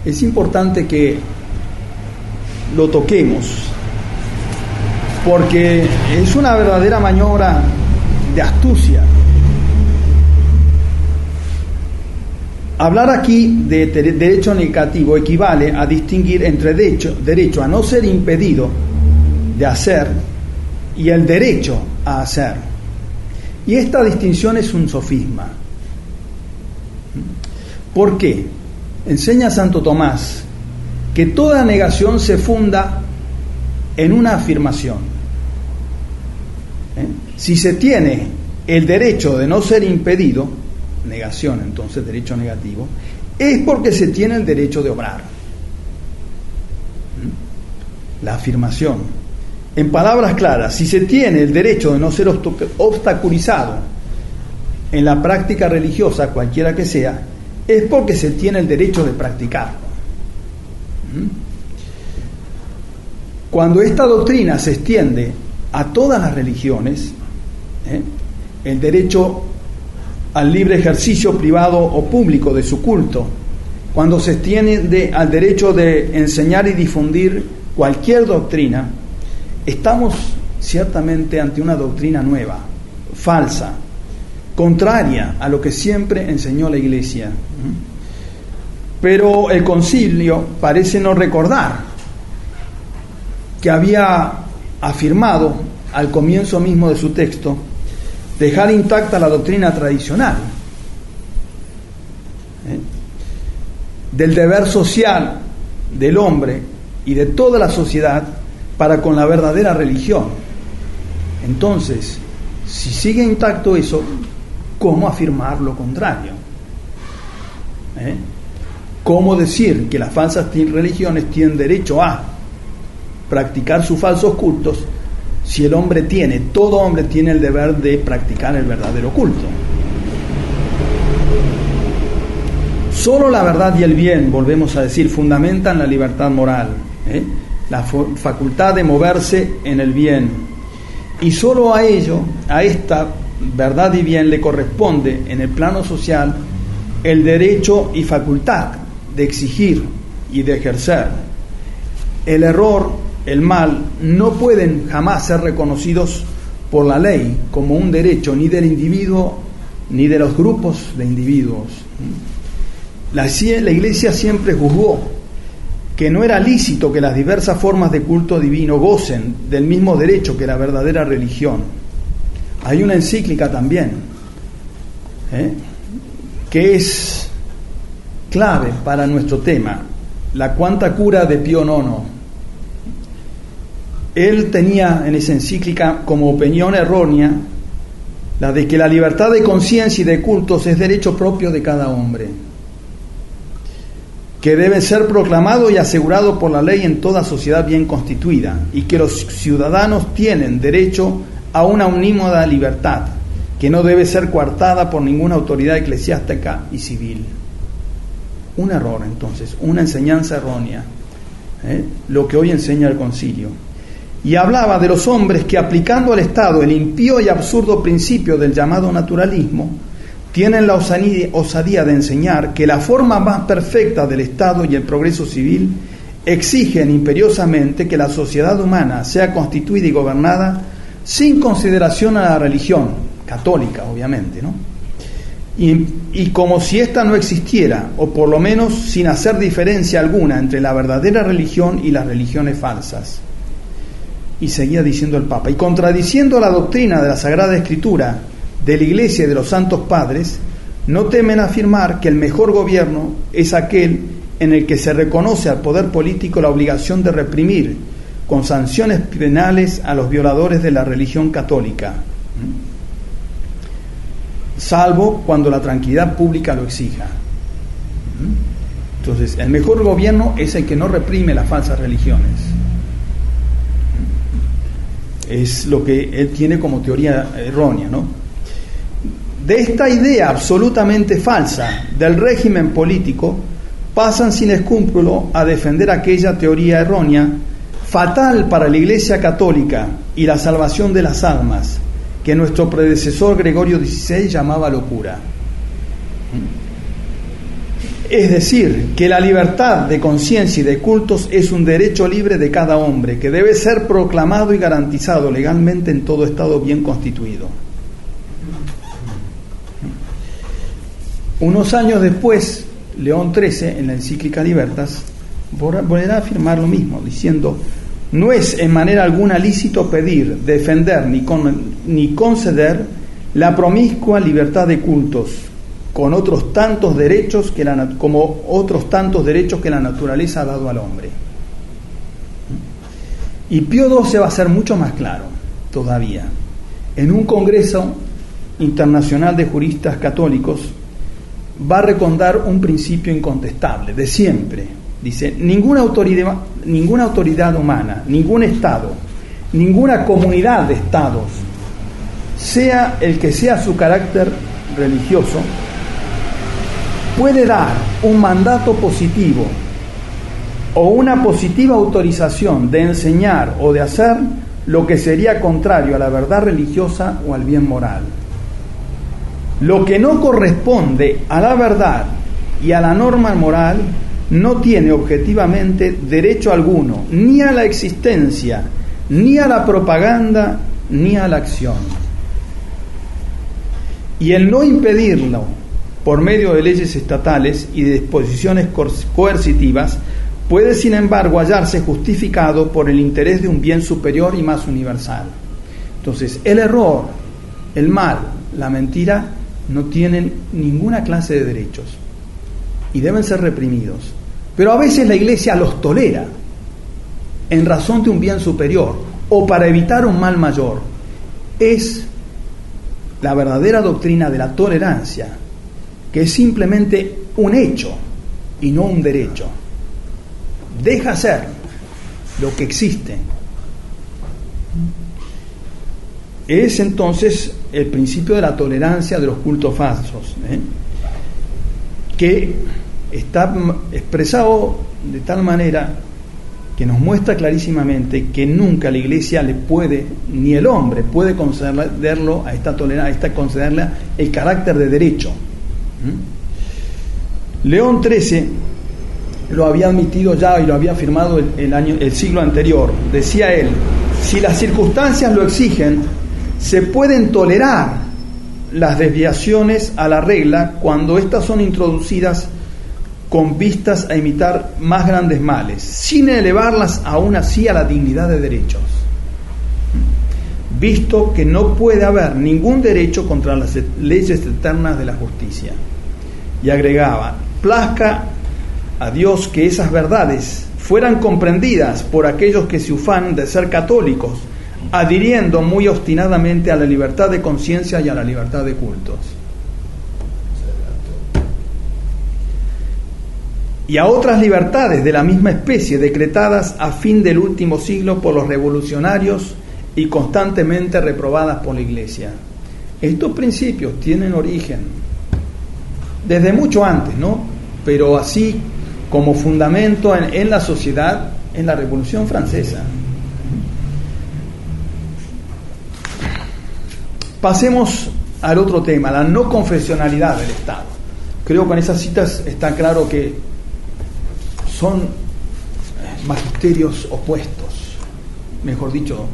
es importante que lo toquemos, porque es una verdadera maniobra de astucia. Hablar aquí de derecho negativo equivale a distinguir entre derecho a no ser impedido de hacer y el derecho a hacer. Y esta distinción es un sofisma. ¿Por qué? Enseña Santo Tomás que toda negación se funda en una afirmación. Si se tiene el derecho de no ser impedido, negación, entonces derecho negativo, es porque se tiene el derecho de obrar. La afirmación. En palabras claras, si se tiene el derecho de no ser obstaculizado en la práctica religiosa, cualquiera que sea, es porque se tiene el derecho de practicarlo. Cuando esta doctrina se extiende a todas las religiones, el derecho al libre ejercicio privado o público de su culto, cuando se extiende al derecho de enseñar y difundir cualquier doctrina, estamos ciertamente ante una doctrina nueva, falsa, contraria a lo que siempre enseñó la Iglesia. Pero el concilio parece no recordar que había afirmado al comienzo mismo de su texto dejar intacta la doctrina tradicional del deber social del hombre y de toda la sociedad para con la verdadera religión. Entonces, si sigue intacto eso, ¿cómo afirmar lo contrario? ¿Cómo decir que las falsas religiones tienen derecho a practicar sus falsos cultos si todo hombre tiene el deber de practicar el verdadero culto? Solo la verdad y el bien, volvemos a decir, fundamentan la libertad moral, la facultad de moverse en el bien. Y solo a esta verdad y bien, le corresponde en el plano social el derecho y facultad de exigir y de ejercer. El error, el mal, no pueden jamás ser reconocidos por la ley como un derecho ni del individuo ni de los grupos de individuos. La Iglesia siempre juzgó que no era lícito que las diversas formas de culto divino gocen del mismo derecho que la verdadera religión. Hay una encíclica también, que es clave para nuestro tema, la Quanta Cura de Pío IX. Él tenía en esa encíclica como opinión errónea la de que la libertad de conciencia y de cultos es derecho propio de cada hombre, que debe ser proclamado y asegurado por la ley en toda sociedad bien constituida, y que los ciudadanos tienen derecho a una unímoda libertad, que no debe ser coartada por ninguna autoridad eclesiástica y civil. Un error, entonces, una enseñanza errónea, lo que hoy enseña el concilio. Y hablaba de los hombres que, aplicando al Estado el impío y absurdo principio del llamado naturalismo, tienen la osadía de enseñar que la forma más perfecta del Estado y el progreso civil exigen imperiosamente que la sociedad humana sea constituida y gobernada sin consideración a la religión, católica obviamente, ¿no? Y como si ésta no existiera, o por lo menos sin hacer diferencia alguna entre la verdadera religión y las religiones falsas. Y seguía diciendo el Papa, y contradiciendo la doctrina de la Sagrada Escritura, de la Iglesia y de los Santos Padres, no temen afirmar que el mejor gobierno es aquel en el que se reconoce al poder político la obligación de reprimir con sanciones penales a los violadores de la religión católica, salvo cuando la tranquilidad pública lo exija. Entonces, el mejor gobierno es el que no reprime las falsas religiones. Es lo que él tiene como teoría errónea, ¿no? De esta idea absolutamente falsa del régimen político, pasan sin escrúpulo a defender aquella teoría errónea, fatal para la Iglesia Católica y la salvación de las almas, que nuestro predecesor Gregorio XVI llamaba locura. Es decir, que la libertad de conciencia y de cultos es un derecho libre de cada hombre, que debe ser proclamado y garantizado legalmente en todo Estado bien constituido. Unos años después, León XIII, en la encíclica Libertas, volverá a afirmar lo mismo, diciendo: no es en manera alguna lícito pedir, defender ni conceder la promiscua libertad de cultos, con otros tantos derechos como otros tantos derechos que la naturaleza ha dado al hombre. Y Pío XII va a ser mucho más claro todavía. En un congreso internacional de juristas católicos va a recordar un principio incontestable de siempre. Dice: ninguna autoridad humana, ningún Estado, ninguna comunidad de Estados, sea el que sea su carácter religioso, puede dar un mandato positivo o una positiva autorización de enseñar o de hacer lo que sería contrario a la verdad religiosa o al bien moral. Lo que no corresponde a la verdad y a la norma moral no tiene objetivamente derecho alguno, ni a la existencia, ni a la propaganda, ni a la acción. Y el no impedirlo por medio de leyes estatales y de disposiciones coercitivas puede, sin embargo, hallarse justificado por el interés de un bien superior y más universal. Entonces, el error, el mal, la mentira no tienen ninguna clase de derechos y deben ser reprimidos. Pero a veces la Iglesia los tolera en razón de un bien superior o para evitar un mal mayor. Es la verdadera doctrina de la tolerancia, que es simplemente un hecho y no un derecho. Deja ser lo que existe. Es entonces el principio de la tolerancia de los cultos falsos, que está expresado de tal manera que nos muestra clarísimamente que nunca la Iglesia le puede, ni el hombre puede concederlo a esta tolerancia, concederle el carácter de derecho. León XIII lo había admitido ya y lo había afirmado el siglo anterior. Decía él: si las circunstancias lo exigen, se pueden tolerar las desviaciones a la regla cuando éstas son introducidas con vistas a imitar más grandes males, sin elevarlas aún así a la dignidad de derechos, visto que no puede haber ningún derecho contra las leyes eternas de la justicia. Y agregaba: plazca a Dios que esas verdades fueran comprendidas por aquellos que se ufanan de ser católicos, adhiriendo muy obstinadamente a la libertad de conciencia y a la libertad de cultos. Y a otras libertades de la misma especie decretadas a fin del último siglo por los revolucionarios y constantemente reprobadas por la Iglesia. Estos principios tienen origen desde mucho antes, ¿no? Pero así como fundamento en la sociedad, en la Revolución Francesa. Pasemos al otro tema, la no confesionalidad del Estado. Creo que en esas citas está claro que son magisterios opuestos, mejor dicho,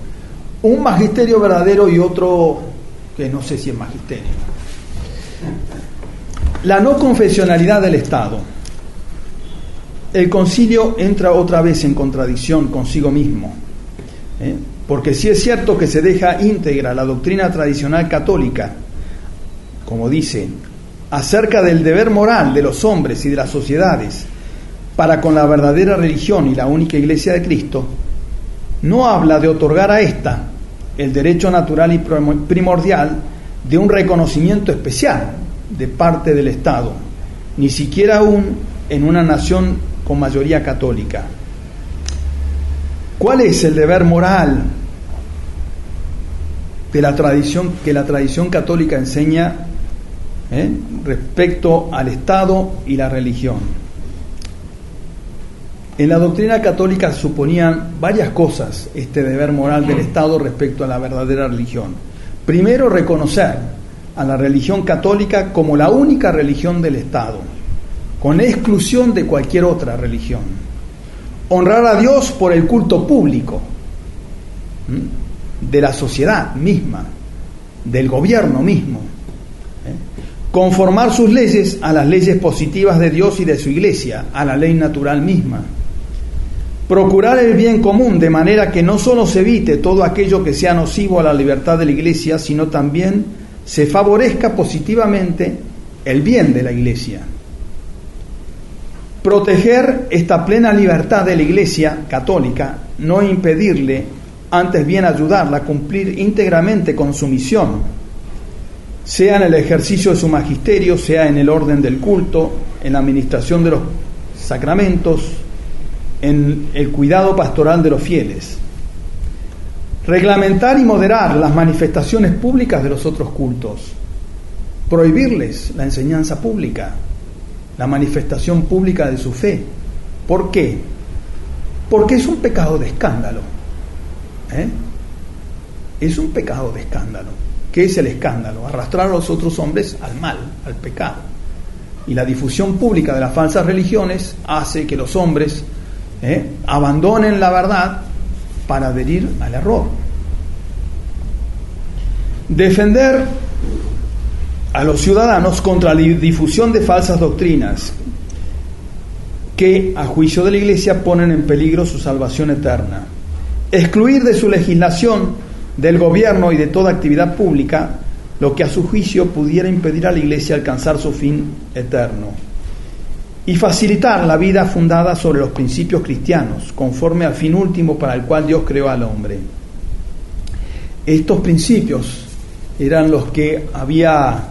un magisterio verdadero y otro que no sé si es magisterio. La no confesionalidad del Estado. El concilio entra otra vez en contradicción consigo mismo, porque sí es cierto que se deja íntegra la doctrina tradicional católica, como dice, acerca del deber moral de los hombres y de las sociedades para con la verdadera religión y la única Iglesia de Cristo, no habla de otorgar a ésta el derecho natural y primordial de un reconocimiento especial de parte del Estado, ni siquiera aún en una nación con mayoría católica. ¿Cuál es el deber moral de la tradición que la tradición católica enseña respecto al Estado y la religión? En la doctrina católica suponían varias cosas este deber moral del Estado respecto a la verdadera religión. Primero, reconocer a la religión católica como la única religión del Estado, con exclusión de cualquier otra religión. Honrar a Dios por el culto público de la sociedad misma, del gobierno mismo. Conformar sus leyes a las leyes positivas de Dios y de su Iglesia, a la ley natural misma. Procurar el bien común de manera que no solo se evite todo aquello que sea nocivo a la libertad de la Iglesia, sino también se favorezca positivamente el bien de la Iglesia. Proteger esta plena libertad de la Iglesia católica, no impedirle, antes bien ayudarla a cumplir íntegramente con su misión, sea en el ejercicio de su magisterio, sea en el orden del culto, en la administración de los sacramentos, en el cuidado pastoral de los fieles. Reglamentar y moderar las manifestaciones públicas de los otros cultos. Prohibirles la enseñanza pública, la manifestación pública de su fe. ¿Por qué? Porque es un pecado de escándalo. Es un pecado de escándalo. ¿Qué es el escándalo? Arrastrar a los otros hombres al mal, al pecado. Y la difusión pública de las falsas religiones hace que los hombres abandonen la verdad para adherir al error. Defender a los ciudadanos contra la difusión de falsas doctrinas que, a juicio de la Iglesia, ponen en peligro su salvación eterna. Excluir de su legislación, del gobierno y de toda actividad pública lo que a su juicio pudiera impedir a la Iglesia alcanzar su fin eterno. Y facilitar la vida fundada sobre los principios cristianos, conforme al fin último para el cual Dios creó al hombre. Estos principios eran los que había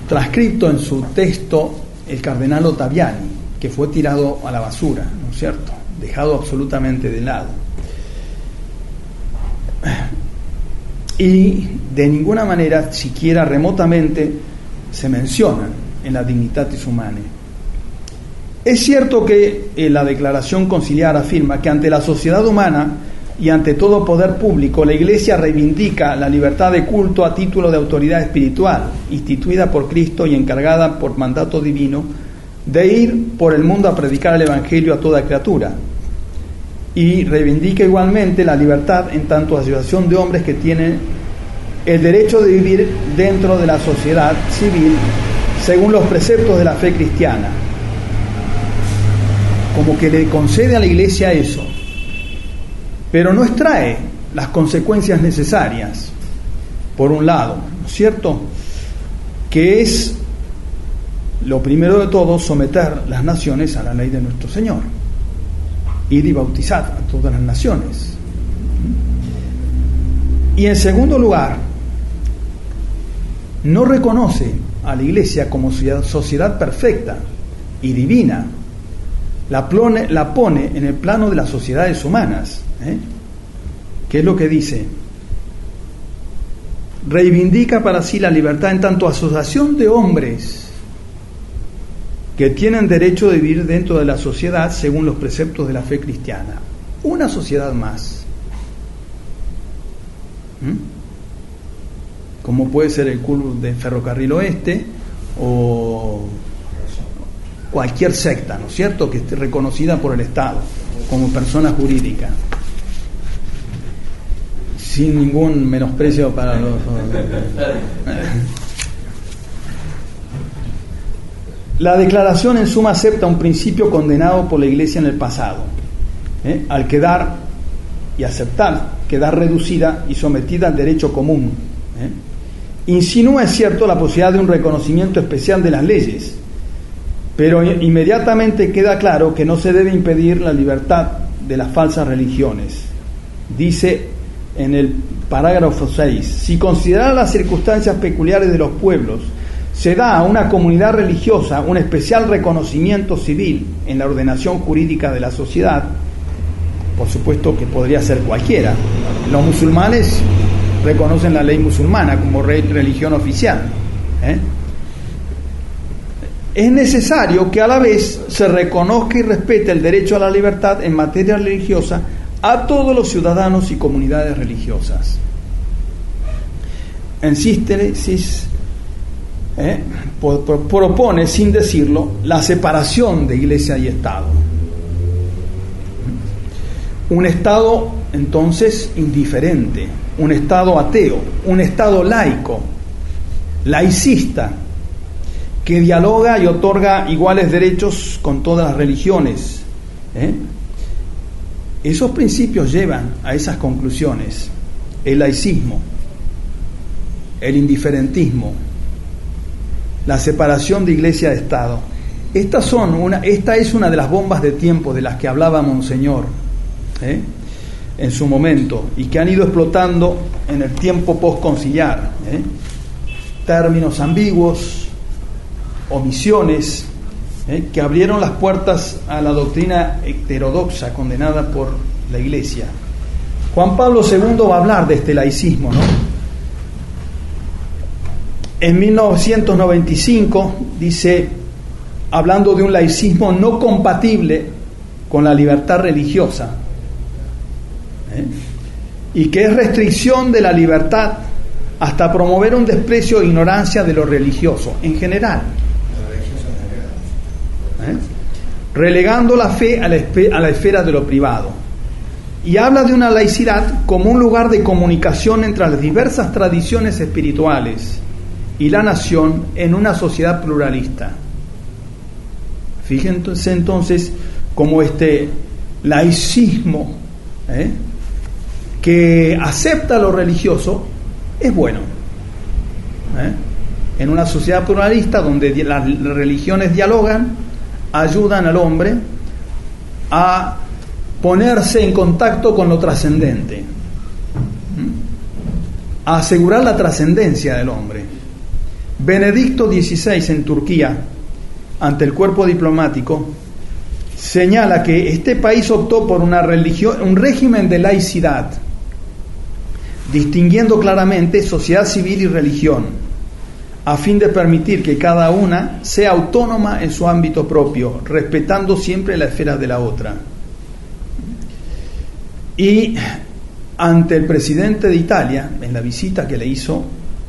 transcrito en su texto el cardenal Ottaviani, que fue tirado a la basura, ¿no es cierto?, dejado absolutamente de lado. Y de ninguna manera, siquiera remotamente, se mencionan en la Dignitatis Humanae. Es cierto que la Declaración Conciliar afirma que ante la sociedad humana y ante todo poder público, la Iglesia reivindica la libertad de culto a título de autoridad espiritual, instituida por Cristo y encargada por mandato divino de ir por el mundo a predicar el Evangelio a toda criatura. Y reivindica igualmente la libertad en tanto asociación de hombres que tienen el derecho de vivir dentro de la sociedad civil según los preceptos de la fe cristiana. Como que le concede a la Iglesia eso, pero no extrae las consecuencias necesarias, por un lado, ¿no es cierto?, que es, lo primero de todo, someter las naciones a la ley de nuestro Señor, ir y bautizar a todas las naciones. Y en segundo lugar, no reconoce a la Iglesia como sociedad perfecta y divina, la pone en el plano de las sociedades humanas. ¿Qué es lo que dice? Reivindica para sí la libertad en tanto asociación de hombres que tienen derecho de vivir dentro de la sociedad según los preceptos de la fe cristiana. Una sociedad más. Como puede ser el Club de Ferrocarril Oeste o cualquier secta, ¿no es cierto?, que esté reconocida por el Estado como persona jurídica, sin ningún menosprecio para los... La declaración en suma acepta un principio condenado por la Iglesia en el pasado, al quedar y aceptar quedar reducida y sometida al derecho común. Insinúa, es cierto, la posibilidad de un reconocimiento especial de las leyes, pero inmediatamente queda claro que no se debe impedir la libertad de las falsas religiones. Dice en el parágrafo 6, si considerar las circunstancias peculiares de los pueblos se da a una comunidad religiosa un especial reconocimiento civil en la ordenación jurídica de la sociedad, por supuesto que podría ser cualquiera. Los musulmanes reconocen la ley musulmana como religión oficial. Es necesario que a la vez se reconozca y respete el derecho a la libertad en materia religiosa a todos los ciudadanos y comunidades religiosas. En síntesis, propone, sin decirlo, la separación de Iglesia y Estado. Un Estado, entonces, indiferente, un Estado ateo, un Estado laico, laicista, que dialoga y otorga iguales derechos con todas las religiones. Esos principios llevan a esas conclusiones: el laicismo, el indiferentismo, la separación de Iglesia de Estado. Esta es una de las bombas de tiempo de las que hablaba Monseñor en su momento, y que han ido explotando en el tiempo postconciliar. Términos ambiguos, omisiones, que abrieron las puertas a la doctrina heterodoxa condenada por la Iglesia. Juan Pablo II va a hablar de este laicismo, ¿no? En 1995 dice, hablando de un laicismo no compatible con la libertad religiosa, y que es restricción de la libertad hasta promover un desprecio e ignorancia de lo religioso en general, relegando la fe a la esfera de lo privado. Y habla de una laicidad como un lugar de comunicación entre las diversas tradiciones espirituales y la nación en una sociedad pluralista. Fíjense entonces cómo este laicismo que acepta lo religioso es bueno. En una sociedad pluralista donde las religiones dialogan, ayudan al hombre a ponerse en contacto con lo trascendente, a asegurar la trascendencia del hombre. Benedicto XVI en Turquía, ante el cuerpo diplomático, señala que este país optó por un régimen de laicidad, distinguiendo claramente sociedad civil y religión, a fin de permitir que cada una sea autónoma en su ámbito propio, respetando siempre la esfera de la otra. Y ante el presidente de Italia, en la visita que le hizo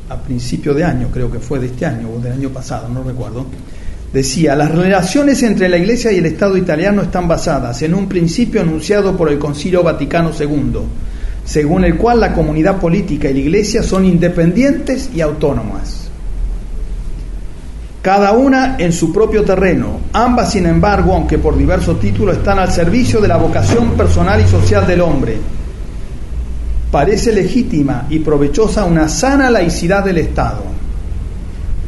a principio de año, creo que fue de este año o del año pasado, no recuerdo, decía: las relaciones entre la Iglesia y el Estado italiano están basadas en un principio anunciado por el Concilio Vaticano II, según el cual la comunidad política y la Iglesia son independientes y autónomas, cada una en su propio terreno. Ambas, sin embargo, aunque por diversos títulos, están al servicio de la vocación personal y social del hombre. Parece legítima y provechosa una sana laicidad del Estado,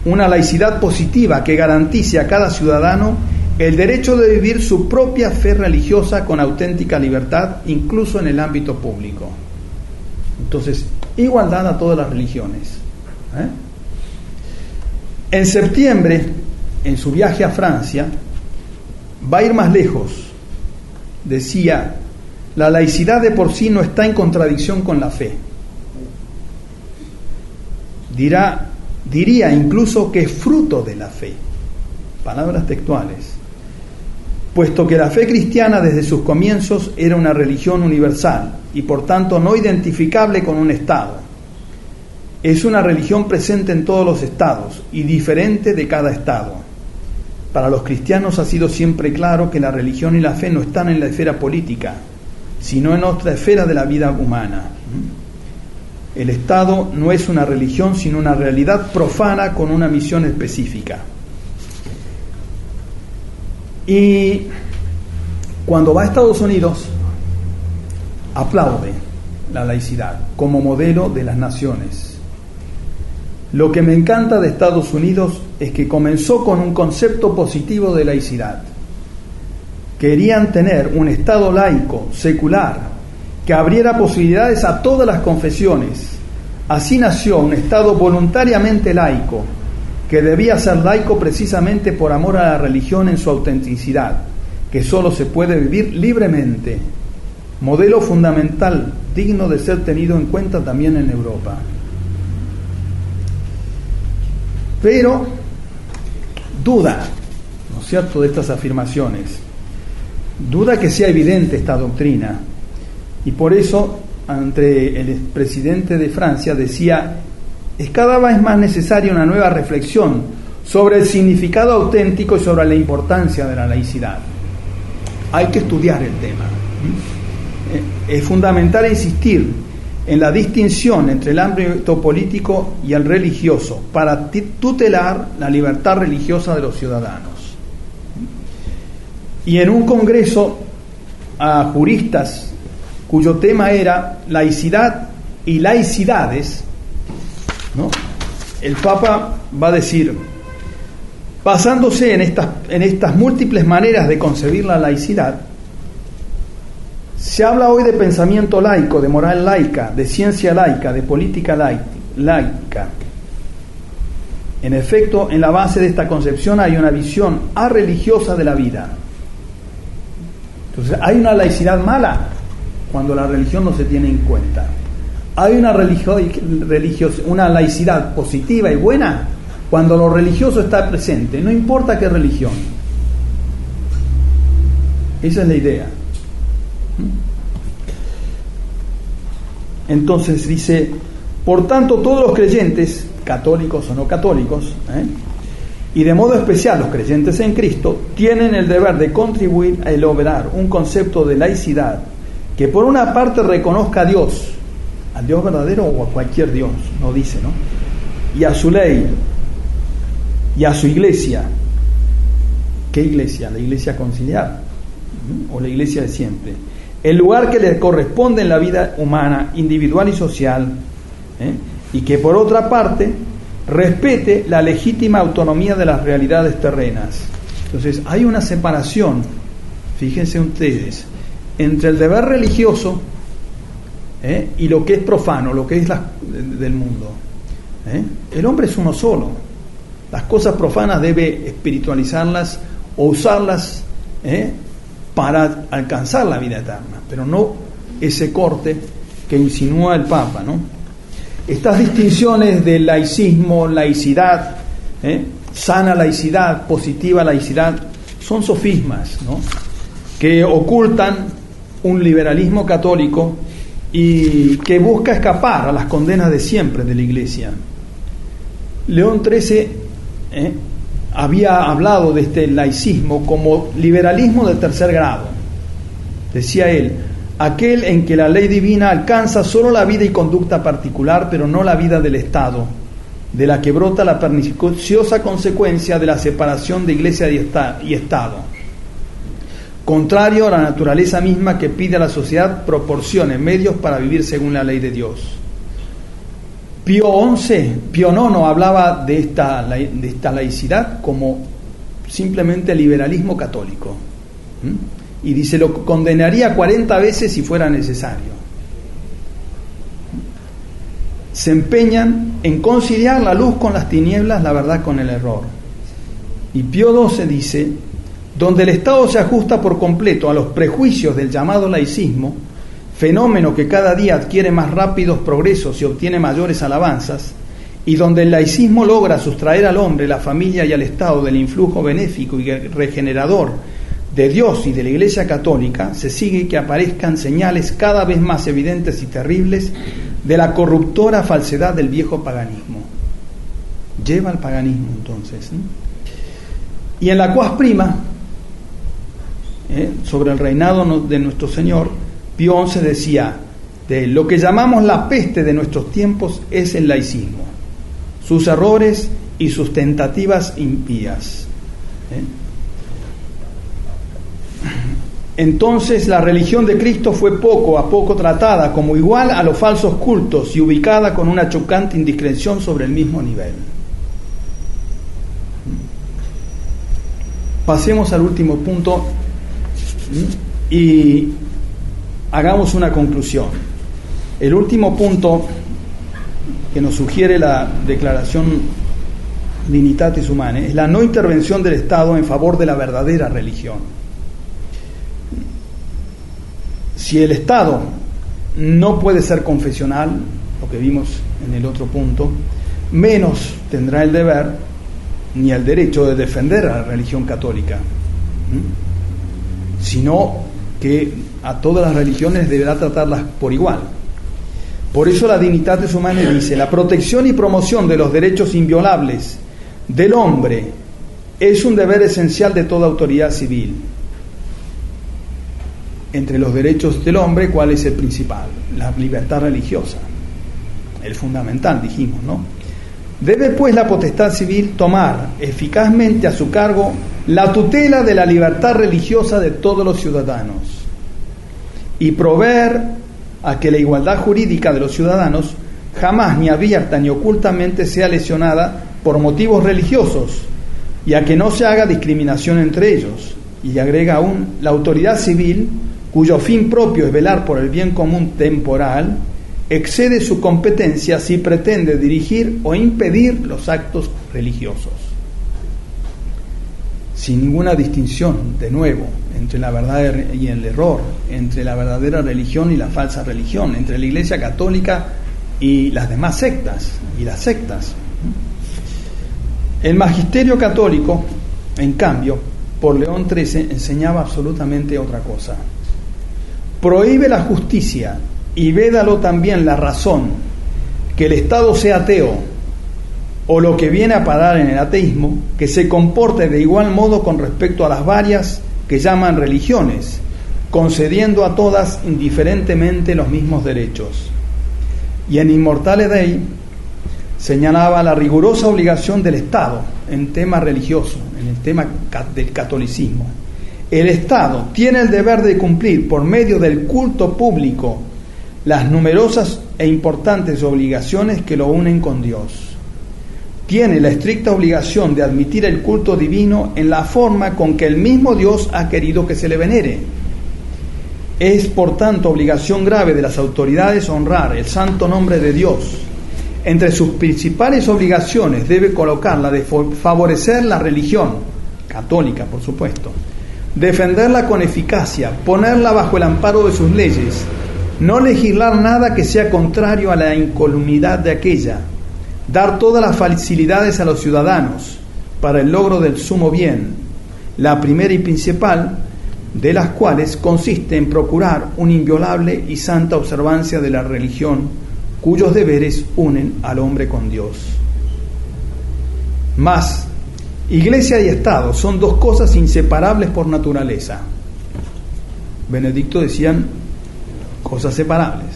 una laicidad positiva que garantice a cada ciudadano el derecho de vivir su propia fe religiosa con auténtica libertad, incluso en el ámbito público. Entonces, igualdad a todas las religiones. En septiembre, en su viaje a Francia, va a ir más lejos. Decía: la laicidad de por sí no está en contradicción con la fe. Diría incluso que es fruto de la fe. Palabras textuales. Puesto que la fe cristiana desde sus comienzos era una religión universal y por tanto no identificable con un Estado. Es una religión presente en todos los estados y diferente de cada estado. Para los cristianos ha sido siempre claro que la religión y la fe no están en la esfera política, sino en otra esfera de la vida humana. El Estado no es una religión, sino una realidad profana con una misión específica. Y cuando va a Estados Unidos, aplaude la laicidad como modelo de las naciones. Lo que me encanta de Estados Unidos es que comenzó con un concepto positivo de laicidad. Querían tener un Estado laico, secular, que abriera posibilidades a todas las confesiones. Así nació un Estado voluntariamente laico, que debía ser laico precisamente por amor a la religión en su autenticidad, que solo se puede vivir libremente, modelo fundamental digno de ser tenido en cuenta también en Europa. Pero duda, ¿no es cierto?, de estas afirmaciones, duda que sea evidente esta doctrina, y por eso ante el presidente de Francia decía: es cada vez más necesaria una nueva reflexión sobre el significado auténtico y sobre la importancia de la laicidad. Hay que estudiar el tema. Es fundamental insistir en la distinción entre el ámbito político y el religioso para tutelar la libertad religiosa de los ciudadanos. Y en un congreso a juristas cuyo tema era laicidad y laicidades, ¿no?, el Papa va a decir, basándose en estas múltiples maneras de concebir la laicidad, se habla hoy de pensamiento laico, de moral laica, de ciencia laica, de política laica. En efecto, en la base de esta concepción hay una visión arreligiosa de la vida. Entonces, hay una laicidad mala cuando la religión no se tiene en cuenta. Hay una laicidad positiva y buena cuando lo religioso está presente, no importa qué religión. Esa es la idea. Entonces dice: por tanto, todos los creyentes, católicos o no católicos, y de modo especial los creyentes en Cristo, tienen el deber de contribuir a elaborar un concepto de laicidad que por una parte reconozca a Dios, al Dios verdadero o a cualquier Dios, no dice, ¿no?, y a su ley y a su iglesia. ¿Qué iglesia? La iglesia conciliar, o la iglesia de siempre, el lugar que le corresponde en la vida humana, individual y social, y que por otra parte respete la legítima autonomía de las realidades terrenas. Entonces hay una separación, fíjense ustedes, entre el deber religioso y lo que es profano, lo que es del mundo. El hombre es uno solo. Las cosas profanas debe espiritualizarlas o usarlas para alcanzar la vida eterna, pero no ese corte que insinúa el Papa, ¿no? Estas distinciones de laicismo, laicidad, sana laicidad, positiva laicidad, son sofismas, ¿no?, que ocultan un liberalismo católico y que busca escapar a las condenas de siempre de la Iglesia. León XIII había hablado de este laicismo como liberalismo de tercer grado. Decía él: aquel en que la ley divina alcanza solo la vida y conducta particular, pero no la vida del Estado, de la que brota la perniciosa consecuencia de la separación de Iglesia y Estado, contrario a la naturaleza misma que pide a la sociedad proporcione medios para vivir según la ley de Dios. Pío IX hablaba de esta laicidad como simplemente liberalismo católico. Y dice, lo condenaría 40 veces si fuera necesario. Se empeñan en conciliar la luz con las tinieblas, la verdad con el error. Y Pío XII dice: donde el Estado se ajusta por completo a los prejuicios del llamado laicismo, fenómeno que cada día adquiere más rápidos progresos y obtiene mayores alabanzas, y donde el laicismo logra sustraer al hombre, la familia y al Estado del influjo benéfico y regenerador de Dios y de la Iglesia Católica, se sigue que aparezcan señales cada vez más evidentes y terribles de la corruptora falsedad del viejo paganismo. Lleva al paganismo entonces, ¿no? Y en la Quas Prima, sobre el reinado de nuestro Señor, Pío XI decía: de lo que llamamos la peste de nuestros tiempos es el laicismo, sus errores y sus tentativas impías. Entonces la religión de Cristo fue poco a poco tratada como igual a los falsos cultos y ubicada con una chocante indiscreción sobre el mismo nivel. Pasemos al último punto y hagamos una conclusión. El último punto que nos sugiere la declaración Dignitatis Humanae, es la no intervención del Estado en favor de la verdadera religión. Si el Estado no puede ser confesional, lo que vimos en el otro punto, menos tendrá el deber ni el derecho de defender a la religión católica, sino que a todas las religiones deberá tratarlas por igual. Por eso la Dignitatis Humanae dice: la protección y promoción de los derechos inviolables del hombre es un deber esencial de toda autoridad civil. Entre los derechos del hombre, ¿cuál es el principal? La libertad religiosa, el fundamental, dijimos, ¿no? Debe pues la potestad civil tomar eficazmente a su cargo la tutela de la libertad religiosa de todos los ciudadanos y proveer a que la igualdad jurídica de los ciudadanos jamás ni abierta ni ocultamente sea lesionada por motivos religiosos, y a que no se haga discriminación entre ellos. Y agrega aún: la autoridad civil, cuyo fin propio es velar por el bien común temporal, excede su competencia si pretende dirigir o impedir los actos religiosos. Sin ninguna distinción, de nuevo, entre la verdad y el error, entre la verdadera religión y la falsa religión, entre la Iglesia Católica y las demás sectas, y las sectas. El magisterio católico, en cambio, por León XIII, enseñaba absolutamente otra cosa. Prohíbe la justicia y védalo también la razón, que el Estado sea ateo, o lo que viene a parar en el ateísmo, que se comporte de igual modo con respecto a las varias que llaman religiones, concediendo a todas indiferentemente los mismos derechos. Y en Immortale Dei señalaba la rigurosa obligación del Estado en tema religioso, en el tema del catolicismo. El Estado tiene el deber de cumplir por medio del culto público las numerosas e importantes obligaciones que lo unen con Dios. Tiene la estricta obligación de admitir el culto divino en la forma con que el mismo Dios ha querido que se le venere. Es, por tanto, obligación grave de las autoridades honrar el santo nombre de Dios. Entre sus principales obligaciones debe colocar la de favorecer la religión, católica por supuesto, defenderla con eficacia, ponerla bajo el amparo de sus leyes, no legislar nada que sea contrario a la incolumnidad de aquella, dar todas las facilidades a los ciudadanos para el logro del sumo bien, la primera y principal de las cuales consiste en procurar una inviolable y santa observancia de la religión, cuyos deberes unen al hombre con Dios. Mas, Iglesia y Estado son dos cosas inseparables por naturaleza. Benedicto decían cosas separables.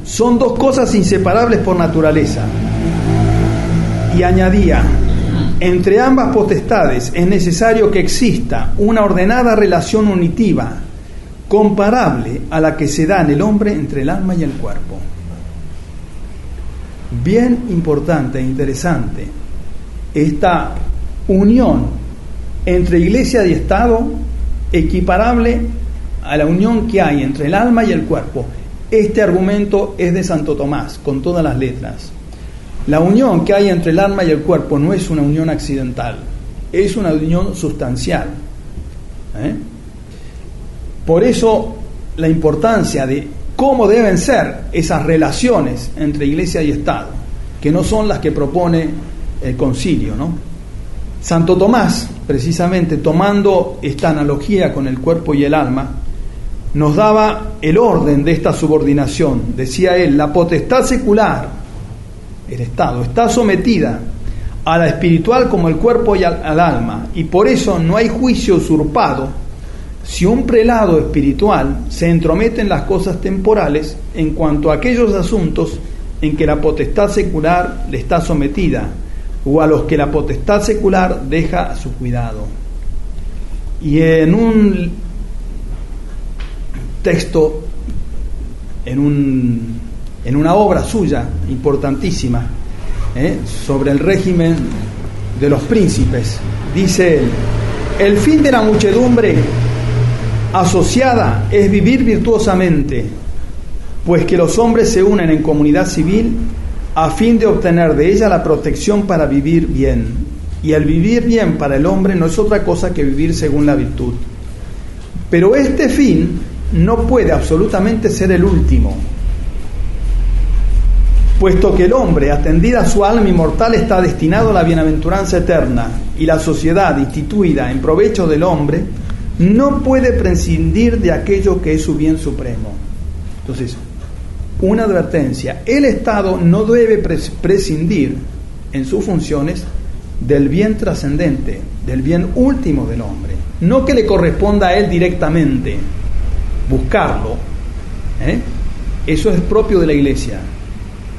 Son dos cosas inseparables por naturaleza. Y añadía: entre ambas potestades es necesario que exista una ordenada relación unitiva, comparable a la que se da en el hombre entre el alma y el cuerpo. Bien importante e interesante esta unión entre Iglesia y Estado, equiparable a la unión que hay entre el alma y el cuerpo. Este argumento es de Santo Tomás, con todas las letras. La unión que hay entre el alma y el cuerpo no es una unión accidental, es una unión sustancial. Por eso la importancia de cómo deben ser esas relaciones entre Iglesia y Estado, que no son las que propone el concilio, ¿no? Santo Tomás, precisamente tomando esta analogía con el cuerpo y el alma, nos daba el orden de esta subordinación. Decía él: la potestad secular, el Estado, está sometida a la espiritual como el cuerpo y al alma, y por eso no hay juicio usurpado si un prelado espiritual se entromete en las cosas temporales en cuanto a aquellos asuntos en que la potestad secular le está sometida, o a los que la potestad secular deja a su cuidado. Y en un texto, en una obra suya importantísima, sobre el régimen de los príncipes, dice él: el fin de la muchedumbre asociada es vivir virtuosamente, pues que los hombres se unen en comunidad civil a fin de obtener de ella la protección para vivir bien. Y el vivir bien para el hombre no es otra cosa que vivir según la virtud. Pero este fin no puede absolutamente ser el último, puesto que el hombre, atendida a su alma inmortal, está destinado a la bienaventuranza eterna, y la sociedad instituida en provecho del hombre no puede prescindir de aquello que es su bien supremo. Entonces, una advertencia: el Estado no debe prescindir en sus funciones del bien trascendente, del bien último del hombre, no que le corresponda a él directamente buscarlo, eso es propio de la Iglesia,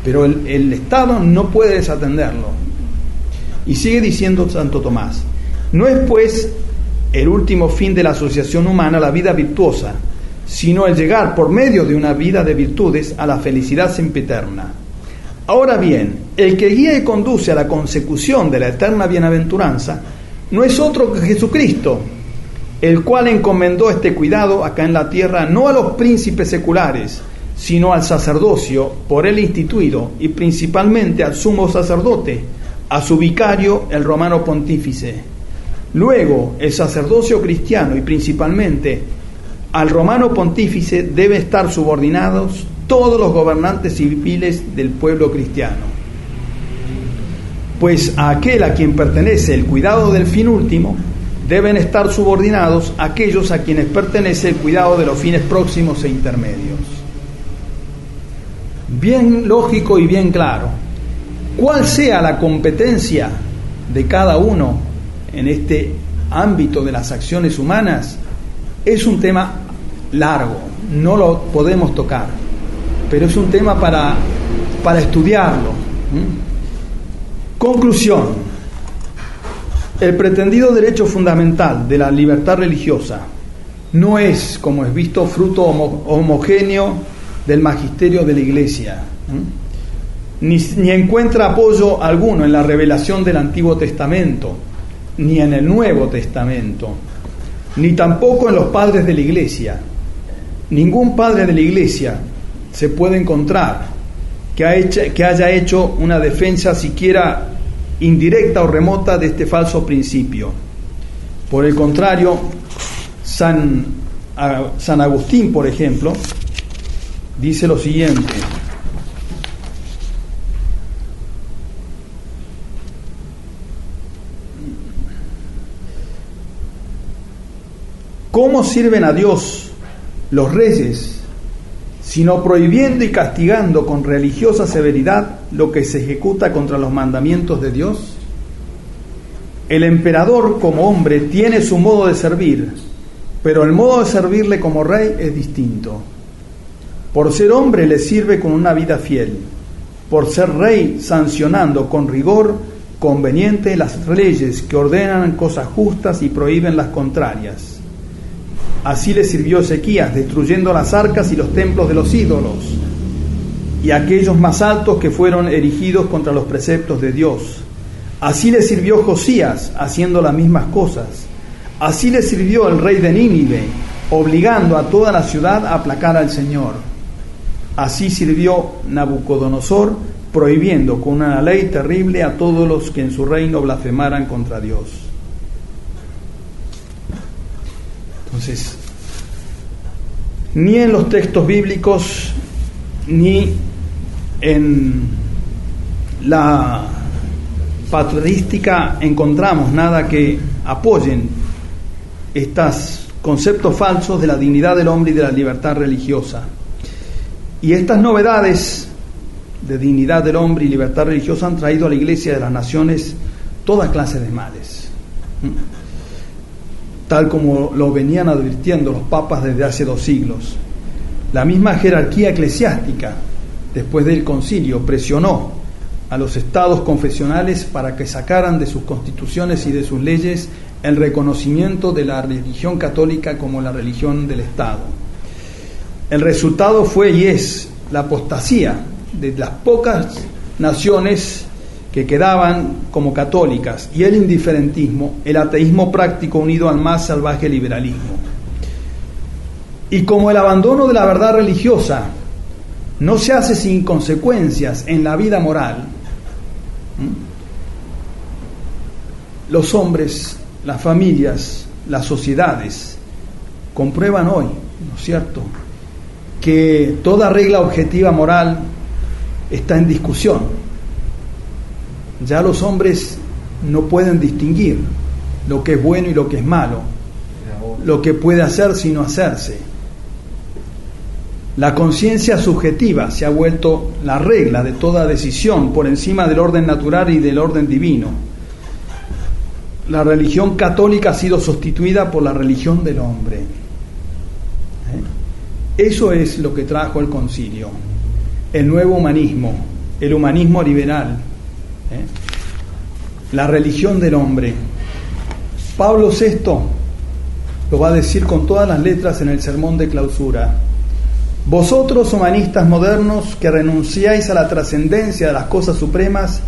pero el Estado no puede desatenderlo. Y sigue diciendo Santo Tomás: no es pues el último fin de la asociación humana la vida virtuosa, sino el llegar por medio de una vida de virtudes a la felicidad sempiterna. Ahora bien, el que guía y conduce a la consecución de la eterna bienaventuranza no es otro que Jesucristo, el cual encomendó este cuidado acá en la tierra no a los príncipes seculares, sino al sacerdocio por él instituido, y principalmente al sumo sacerdote, a su vicario, el romano pontífice. Luego, el sacerdocio cristiano y principalmente al romano pontífice debe estar subordinados todos los gobernantes civiles del pueblo cristiano. Pues a aquel a quien pertenece el cuidado del fin último, deben estar subordinados aquellos a quienes pertenece el cuidado de los fines próximos e intermedios. Bien lógico y bien claro. Cuál sea la competencia de cada uno en este ámbito de las acciones humanas es un tema largo, no lo podemos tocar, pero es un tema para estudiarlo. Conclusión: el pretendido derecho fundamental de la libertad religiosa no es, como es visto, fruto homogéneo del magisterio de la Iglesia, ni encuentra apoyo alguno en la revelación del Antiguo Testamento, ni en el Nuevo Testamento, ni tampoco en los padres de la Iglesia. Ningún padre de la Iglesia se puede encontrar que haya hecho una defensa siquiera indirecta o remota de este falso principio. Por el contrario, San Agustín, por ejemplo, dice lo siguiente: ¿cómo sirven a Dios los reyes, sino prohibiendo y castigando con religiosa severidad lo que se ejecuta contra los mandamientos de Dios? El emperador como hombre tiene su modo de servir, pero el modo de servirle como rey es distinto. Por ser hombre le sirve con una vida fiel, por ser rey sancionando con rigor conveniente las leyes que ordenan cosas justas y prohíben las contrarias. Así le sirvió Ezequías, destruyendo las arcas y los templos de los ídolos, y aquellos más altos que fueron erigidos contra los preceptos de Dios. Así le sirvió Josías, haciendo las mismas cosas. Así le sirvió el rey de Nínive, obligando a toda la ciudad a aplacar al Señor. Así sirvió Nabucodonosor, prohibiendo con una ley terrible a todos los que en su reino blasfemaran contra Dios. Entonces, ni en los textos bíblicos ni en la patrística encontramos nada que apoyen estos conceptos falsos de la dignidad del hombre y de la libertad religiosa. Y estas novedades de dignidad del hombre y libertad religiosa han traído a la Iglesia de las Naciones toda clase de males, tal como lo venían advirtiendo los papas desde hace 2 siglos. La misma jerarquía eclesiástica, después del concilio, presionó a los estados confesionales para que sacaran de sus constituciones y de sus leyes el reconocimiento de la religión católica como la religión del Estado. El resultado fue y es la apostasía de las pocas naciones que quedaban como católicas, y el indiferentismo, el ateísmo práctico unido al más salvaje liberalismo. Y como el abandono de la verdad religiosa no se hace sin consecuencias en la vida moral, los hombres, las familias, las sociedades comprueban hoy, ¿no es cierto?, que toda regla objetiva moral está en discusión. Ya los hombres no pueden distinguir lo que es bueno y lo que es malo, lo que puede hacerse y no hacerse. La conciencia subjetiva se ha vuelto la regla de toda decisión por encima del orden natural y del orden divino. La religión católica ha sido sustituida por la religión del hombre. Eso es lo que trajo el concilio, el nuevo humanismo, el humanismo liberal, la religión del hombre. Pablo VI lo va a decir con todas las letras en el sermón de clausura: vosotros, humanistas modernos, que renunciáis a la trascendencia de las cosas supremas,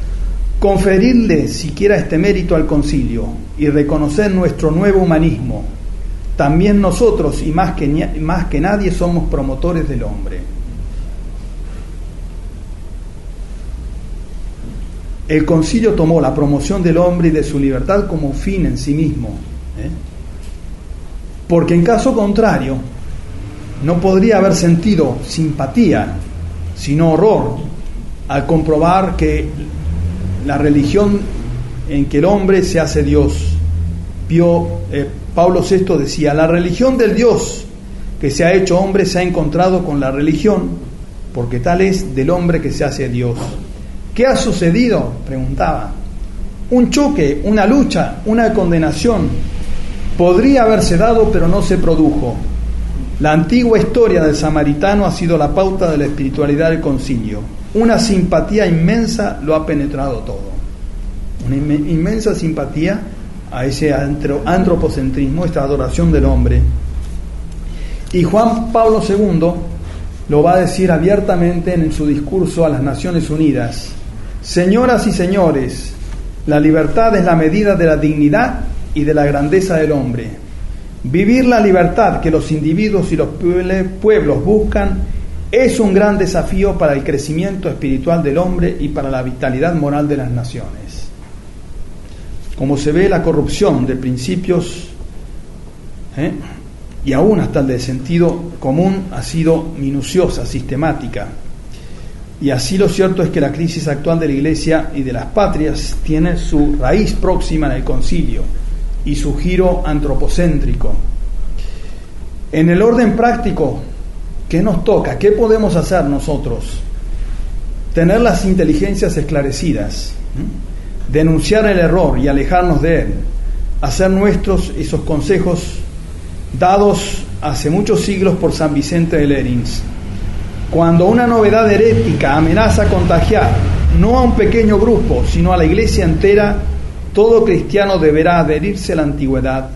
conferidle siquiera este mérito al concilio y reconocer nuestro nuevo humanismo. También nosotros, y más que nadie, somos promotores del hombre. El concilio tomó la promoción del hombre y de su libertad como fin en sí mismo, porque en caso contrario no podría haber sentido simpatía, sino horror, al comprobar que la religión en que el hombre se hace Dios. Pablo VI decía: la religión del Dios que se ha hecho hombre se ha encontrado con la religión, porque tal es del hombre que se hace Dios. ¿Qué ha sucedido?, preguntaba. Un choque, una lucha, una condenación. Podría haberse dado, pero no se produjo. La antigua historia del samaritano ha sido la pauta de la espiritualidad del concilio. Una simpatía inmensa lo ha penetrado todo. Una inmensa simpatía a ese antropocentrismo, esta adoración del hombre. Y Juan Pablo II lo va a decir abiertamente en su discurso a las Naciones Unidas: señoras y señores, la libertad es la medida de la dignidad y de la grandeza del hombre. Vivir la libertad que los individuos y los pueblos buscan es un gran desafío para el crecimiento espiritual del hombre y para la vitalidad moral de las naciones. Como se ve, la corrupción de principios y aún hasta el de sentido común ha sido minuciosa, sistemática. Y así lo cierto es que la crisis actual de la Iglesia y de las patrias tiene su raíz próxima en el concilio y su giro antropocéntrico. En el orden práctico, ¿qué nos toca? ¿Qué podemos hacer nosotros? Tener las inteligencias esclarecidas, denunciar el error y alejarnos de él, hacer nuestros esos consejos dados hace muchos siglos por San Vicente de Lérins. Cuando una novedad herética amenaza contagiar no a un pequeño grupo, sino a la Iglesia entera, todo cristiano deberá adherirse a la antigüedad,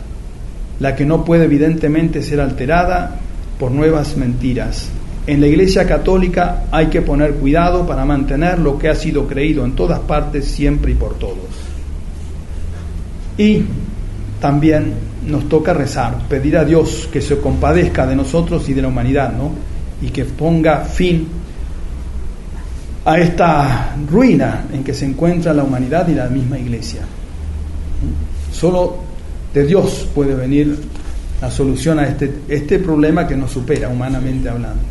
la que no puede evidentemente ser alterada por nuevas mentiras. En la Iglesia católica hay que poner cuidado para mantener lo que ha sido creído en todas partes, siempre y por todos. Y también nos toca rezar, pedir a Dios que se compadezca de nosotros y de la humanidad, ¿no?, y que ponga fin a esta ruina en que se encuentra la humanidad y la misma Iglesia. Solo de Dios puede venir la solución a este problema que nos supera humanamente hablando.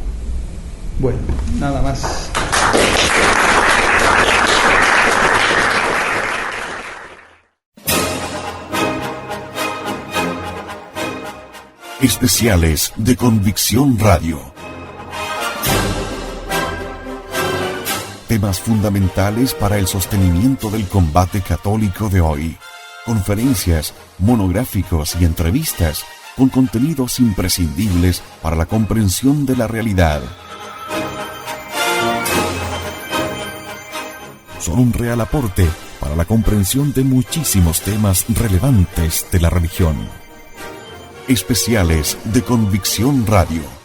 Bueno, nada más. Especiales de Convicción Radio. Temas fundamentales para el sostenimiento del combate católico de hoy. Conferencias, monográficos y entrevistas con contenidos imprescindibles para la comprensión de la realidad. Son un real aporte para la comprensión de muchísimos temas relevantes de la religión. Especiales de Convicción Radio.